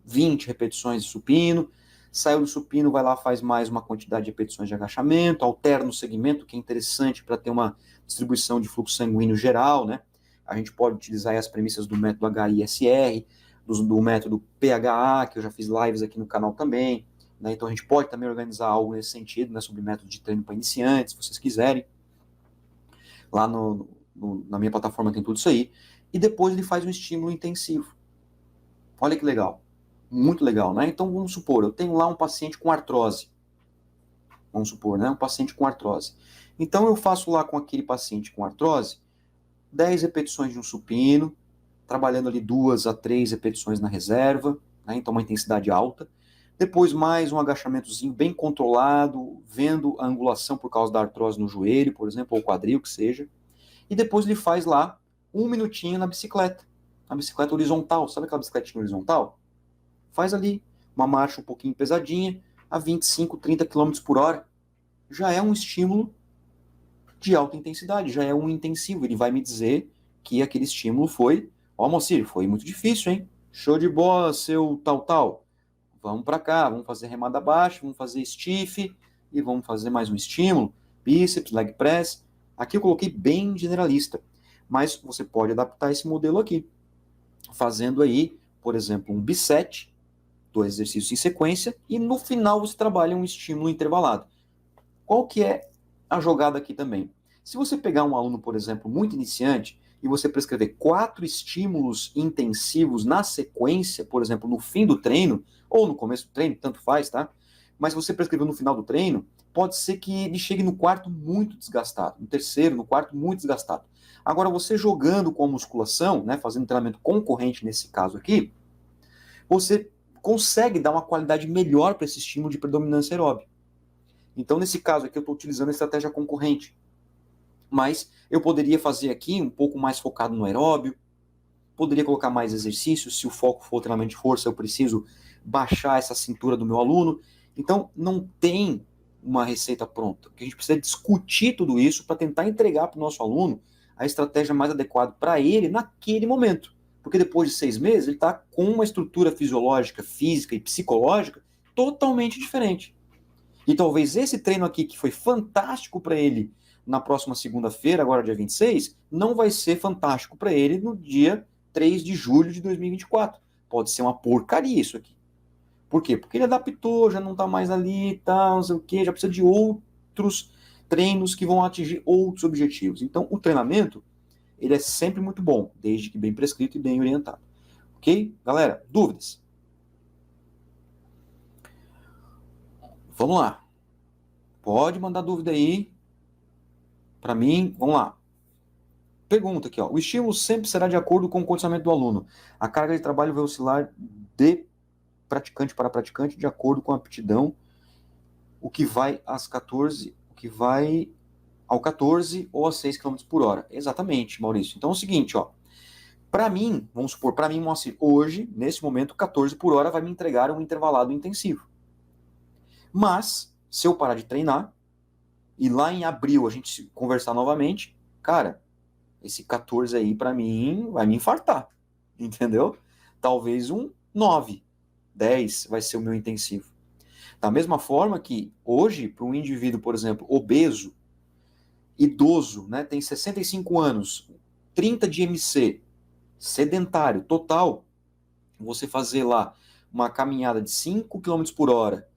20 repetições de supino, Saiu do supino, vai lá, faz mais uma quantidade de repetições de agachamento, alterna o segmento, que é interessante para ter uma distribuição de fluxo sanguíneo geral, né? A gente pode utilizar as premissas do método HISR, do método PHA, que eu já fiz lives aqui no canal também, né? Então a gente pode também organizar algo nesse sentido, né? Sobre método de treino para iniciantes, se vocês quiserem. Lá na minha plataforma tem tudo isso aí. E depois ele faz um estímulo intensivo. Olha que legal. Muito legal, né? Então vamos supor, eu tenho lá um paciente com artrose. Vamos supor, né? Um paciente com artrose. Então eu faço lá com aquele paciente com artrose 10 repetições de um supino, trabalhando ali 2 a 3 repetições na reserva, né? Então uma intensidade alta. Depois mais um agachamentozinho bem controlado, vendo a angulação por causa da artrose no joelho, por exemplo, ou quadril, que seja. E depois ele faz lá 1 minutinho na bicicleta horizontal. Sabe aquela bicicletinha horizontal? Faz ali uma marcha um pouquinho pesadinha, a 25, 30 km por hora. Já é um estímulo de alta intensidade, já é um intensivo. Ele vai me dizer que aquele estímulo foi, ó, Moacir, foi muito difícil, hein? Show de bola, seu tal. Vamos para cá, vamos fazer remada baixa, vamos fazer stiff e vamos fazer mais um estímulo, bíceps, leg press. Aqui eu coloquei bem generalista, mas você pode adaptar esse modelo aqui, fazendo aí, por exemplo, um bisete, 2 exercícios em sequência, e no final você trabalha um estímulo intervalado. Qual que é a jogada aqui também? Se você pegar um aluno, por exemplo, muito iniciante, e você prescrever 4 estímulos intensivos na sequência, por exemplo, no fim do treino, ou no começo do treino, tanto faz, tá? Mas você prescreveu no final do treino, pode ser que ele chegue no quarto muito desgastado, no terceiro, no quarto muito desgastado. Agora, você jogando com a musculação, né, fazendo treinamento concorrente nesse caso aqui, você consegue dar uma qualidade melhor para esse estímulo de predominância aeróbica. Então, nesse caso aqui, eu estou utilizando a estratégia concorrente. Mas eu poderia fazer aqui um pouco mais focado no aeróbio, poderia colocar mais exercícios, se o foco for treinamento de força, eu preciso baixar essa cintura do meu aluno. Então, não tem uma receita pronta. O que a gente precisa é discutir tudo isso para tentar entregar para o nosso aluno a estratégia mais adequada para ele naquele momento. Porque depois de 6 meses, ele está com uma estrutura fisiológica, física e psicológica totalmente diferente. E talvez esse treino aqui, que foi fantástico para ele na próxima segunda-feira, agora dia 26, não vai ser fantástico para ele no dia 3 de julho de 2024. Pode ser uma porcaria isso aqui. Por quê? Porque ele adaptou, já não está mais ali, tá, não sei o quê, já precisa de outros treinos que vão atingir outros objetivos. Então, o treinamento, ele é sempre muito bom, desde que bem prescrito e bem orientado. Ok? Galera, dúvidas? Vamos lá. Pode mandar dúvida aí para mim. Vamos lá. Pergunta aqui, ó. O estímulo sempre será de acordo com o condicionamento do aluno. A carga de trabalho vai oscilar de praticante para praticante de acordo com a aptidão, o que vai ao 14 ou a 6 km por hora. Exatamente, Maurício. Então é o seguinte, ó. Para mim, vamos supor, para mim, Moacir, hoje, nesse momento, 14 por hora vai me entregar um intervalado intensivo. Mas, se eu parar de treinar, e lá em abril a gente conversar novamente, cara, esse 14 aí para mim vai me infartar, entendeu? Talvez um 9, 10 vai ser o meu intensivo. Da mesma forma que hoje, para um indivíduo, por exemplo, obeso, idoso, né, tem 65 anos, 30 de MC, sedentário, total, você fazer lá uma caminhada de 5 km por hora,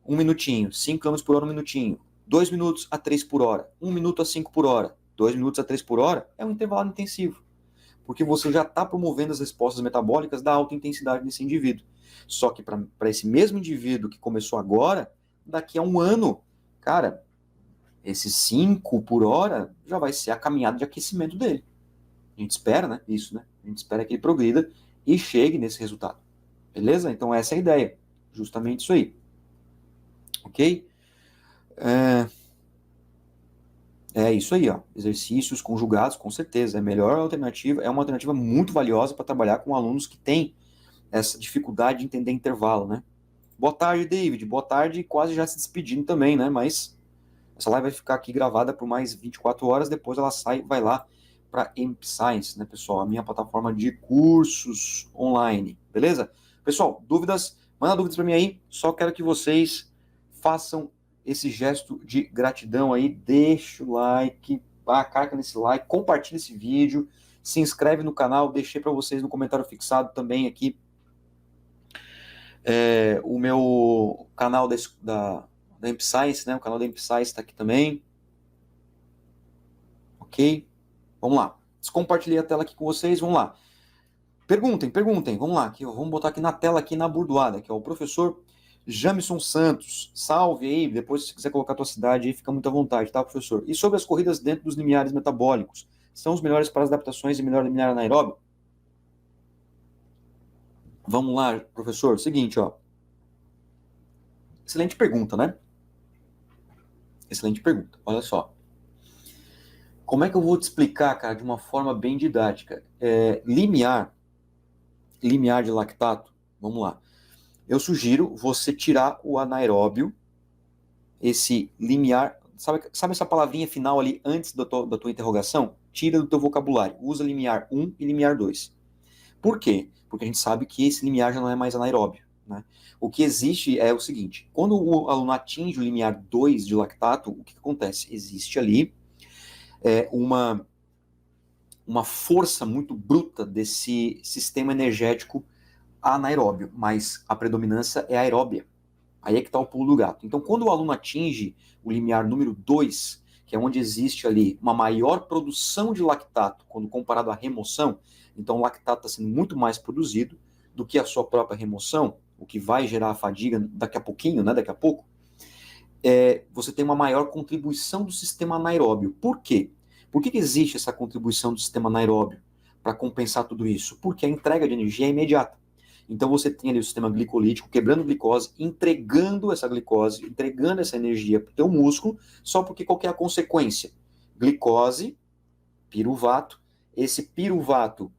1 minutinho, 5 km por hora, 1 minutinho, 2 minutos a 3 por hora, 1 minuto a 5 por hora, 2 minutos a 3 por hora, é um intervalo intensivo. Porque você já está promovendo as respostas metabólicas da alta intensidade desse indivíduo. Só que para esse mesmo indivíduo que começou agora, daqui a um ano, cara, esses 5 por hora já vai ser a caminhada de aquecimento dele. A gente espera, né? Isso, né? A gente espera que ele progrida e chegue nesse resultado. Beleza? Então essa é a ideia. Justamente isso aí. Ok? É isso aí, ó. Exercícios conjugados, com certeza. É a melhor alternativa, é uma alternativa muito valiosa para trabalhar com alunos que têm essa dificuldade de entender intervalo, né? Boa tarde, David. Boa tarde, quase já se despedindo também, né? Mas essa live vai ficar aqui gravada por mais 24 horas, depois ela sai, vai lá para MP Science, né, pessoal? A minha plataforma de cursos online, beleza? Pessoal, dúvidas, Manda dúvidas para mim aí, só quero que vocês façam esse gesto de gratidão aí, deixa o like, carca nesse like, compartilha esse vídeo, se inscreve no canal, deixei para vocês no comentário fixado também aqui o meu canal da Amp Science, né? O canal da Amp Science está aqui também. Ok? Vamos lá. Descompartilhei a tela aqui com vocês, vamos lá. Perguntem, vamos lá. Aqui, ó, vamos botar aqui na tela, aqui na burdoada, que é o professor Jamison Santos. Salve aí, depois se você quiser colocar a tua cidade aí, fica muito à vontade, tá, professor? E sobre as corridas dentro dos limiares metabólicos, são os melhores para as adaptações e melhor limiar anaeróbio? Vamos lá, professor. Seguinte, ó. Excelente pergunta, né? Excelente pergunta. Olha só. Como é que eu vou te explicar, cara, de uma forma bem didática? Limiar de lactato, vamos lá. Eu sugiro você tirar o anaeróbio, esse limiar, sabe essa palavrinha final ali antes da tua interrogação? Tira do teu vocabulário, usa limiar 1 e limiar 2. Por quê? Porque a gente sabe que esse limiar já não é mais anaeróbio, né? O que existe é o seguinte, quando o aluno atinge o limiar 2 de lactato, o que acontece? Existe ali uma força muito bruta desse sistema energético anaeróbio, mas a predominância é aeróbia. Aí é que está o pulo do gato. Então, quando o aluno atinge o limiar número 2, que é onde existe ali uma maior produção de lactato, quando comparado à remoção, então o lactato está sendo muito mais produzido do que a sua própria remoção, o que vai gerar a fadiga daqui a pouquinho, né, daqui a pouco, você tem uma maior contribuição do sistema anaeróbio. Por quê? Por que existe essa contribuição do sistema anaeróbio para compensar tudo isso? Porque a entrega de energia é imediata. Então você tem ali o sistema glicolítico quebrando glicose, entregando essa glicose, entregando essa energia para o teu músculo, só porque qual que é a consequência? Glicose, piruvato, esse piruvato,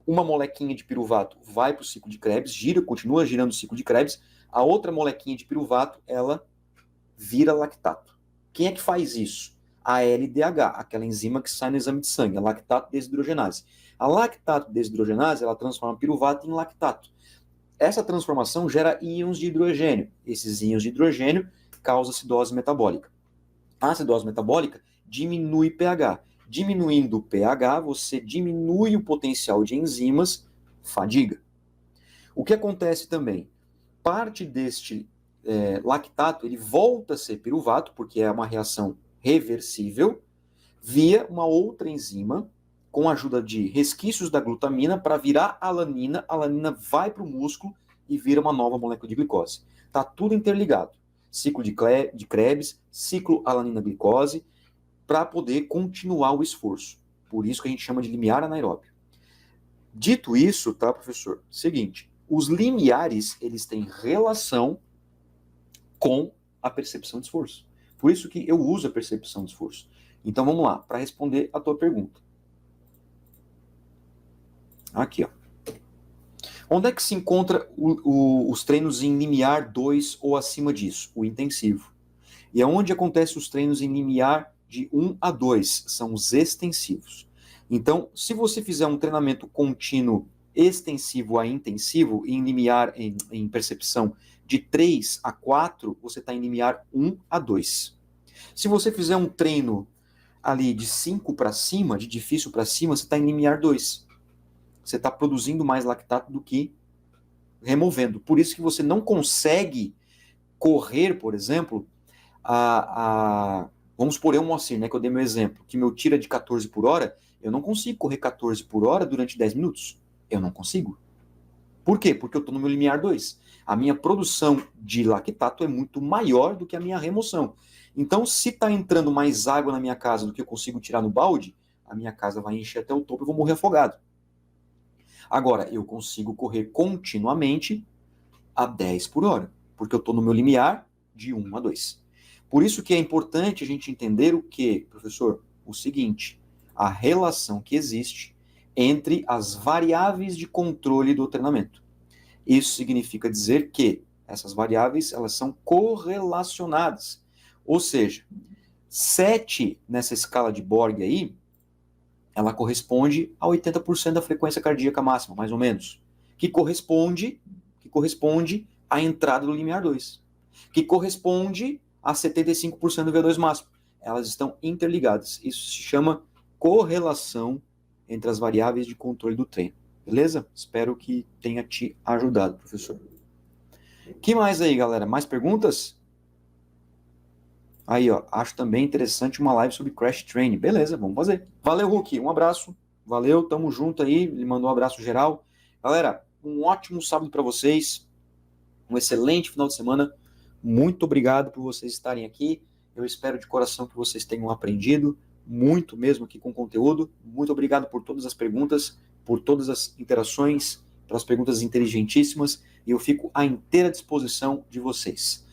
uma molequinha de piruvato vai para o ciclo de Krebs, continua girando o ciclo de Krebs, a outra molequinha de piruvato, ela vira lactato. Quem é que faz isso? A LDH, aquela enzima que sai no exame de sangue, a lactato desidrogenase. A lactato desidrogenase, ela transforma piruvato em lactato. Essa transformação gera íons de hidrogênio. Esses íons de hidrogênio causam acidose metabólica. A acidose metabólica diminui pH. Diminuindo o pH, você diminui o potencial de enzimas, fadiga. O que acontece também? Parte deste lactato, ele volta a ser piruvato, porque é uma reação reversível, via uma outra enzima, com a ajuda de resquícios da glutamina, para virar alanina. A alanina vai para o músculo e vira uma nova molécula de glicose. Está tudo interligado. Ciclo de Krebs, ciclo alanina-glicose, para poder continuar o esforço. Por isso que a gente chama de limiar anaeróbio. Dito isso, tá, professor? Seguinte, os limiares, eles têm relação com a percepção de esforço. Por isso que eu uso a percepção de esforço. Então vamos lá, para responder a tua pergunta. Aqui, ó. Onde é que se encontra os treinos em limiar 2 ou acima disso? O intensivo. E é onde acontecem os treinos em limiar de 1 a 2, são os extensivos. Então, se você fizer um treinamento contínuo extensivo a intensivo, em limiar, em percepção de 3 a 4, você está em limiar 1 a 2. Se você fizer um treino ali de 5 para cima, de difícil para cima, você está em limiar 2. Você está produzindo mais lactato do que removendo. Por isso que você não consegue correr, por exemplo, vamos supor, eu, Moacir, né, que eu dei meu exemplo, que meu tiro é de 14 por hora, eu não consigo correr 14 por hora durante 10 minutos. Eu não consigo. Por quê? Porque eu estou no meu limiar 2. A minha produção de lactato é muito maior do que a minha remoção. Então, se está entrando mais água na minha casa do que eu consigo tirar no balde, a minha casa vai encher até o topo e eu vou morrer afogado. Agora, eu consigo correr continuamente a 10 por hora, porque eu estou no meu limiar de 1 a 2. Por isso que é importante a gente entender o que, professor? O seguinte, a relação que existe entre as variáveis de controle do treinamento. Isso significa dizer que essas variáveis, elas são correlacionadas. Ou seja, 7 nessa escala de Borg aí, ela corresponde a 80% da frequência cardíaca máxima, mais ou menos, que corresponde a entrada do limiar 2, que corresponde a 75% do V2 máximo. Elas estão interligadas. Isso se chama correlação entre as variáveis de controle do treino. Beleza? Espero que tenha te ajudado, professor. Que mais aí, galera? Mais perguntas? Aí, ó, acho também interessante uma live sobre Crash Training. Beleza, vamos fazer. Valeu, Hulk, um abraço. Valeu, tamo junto aí. Ele mandou um abraço geral. Galera, um ótimo sábado para vocês. Um excelente final de semana. Muito obrigado por vocês estarem aqui. Eu espero de coração que vocês tenham aprendido muito mesmo aqui com o conteúdo. Muito obrigado por todas as perguntas, por todas as interações, pelas perguntas inteligentíssimas. E eu fico à inteira disposição de vocês.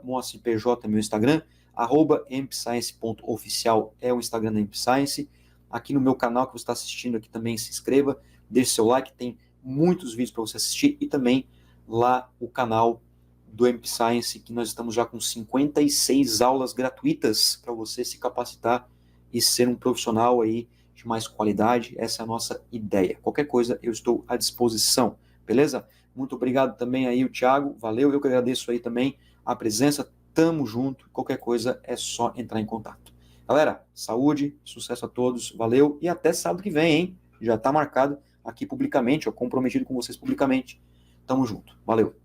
@moacirpj é meu Instagram, @mpscience.oficial é o Instagram da MPScience. Aqui no meu canal que você está assistindo aqui também se inscreva, deixe seu like, tem muitos vídeos para você assistir e também lá o canal do MPScience, que nós estamos já com 56 aulas gratuitas para você se capacitar e ser um profissional aí de mais qualidade. Essa é a nossa ideia. Qualquer coisa eu estou à disposição, beleza? Muito obrigado também aí o Thiago, valeu, eu que agradeço aí também a presença, tamo junto, qualquer coisa é só entrar em contato. Galera, saúde, sucesso a todos, valeu e até sábado que vem, hein? Já está marcado aqui publicamente, ó, comprometido com vocês publicamente. Tamo junto, valeu.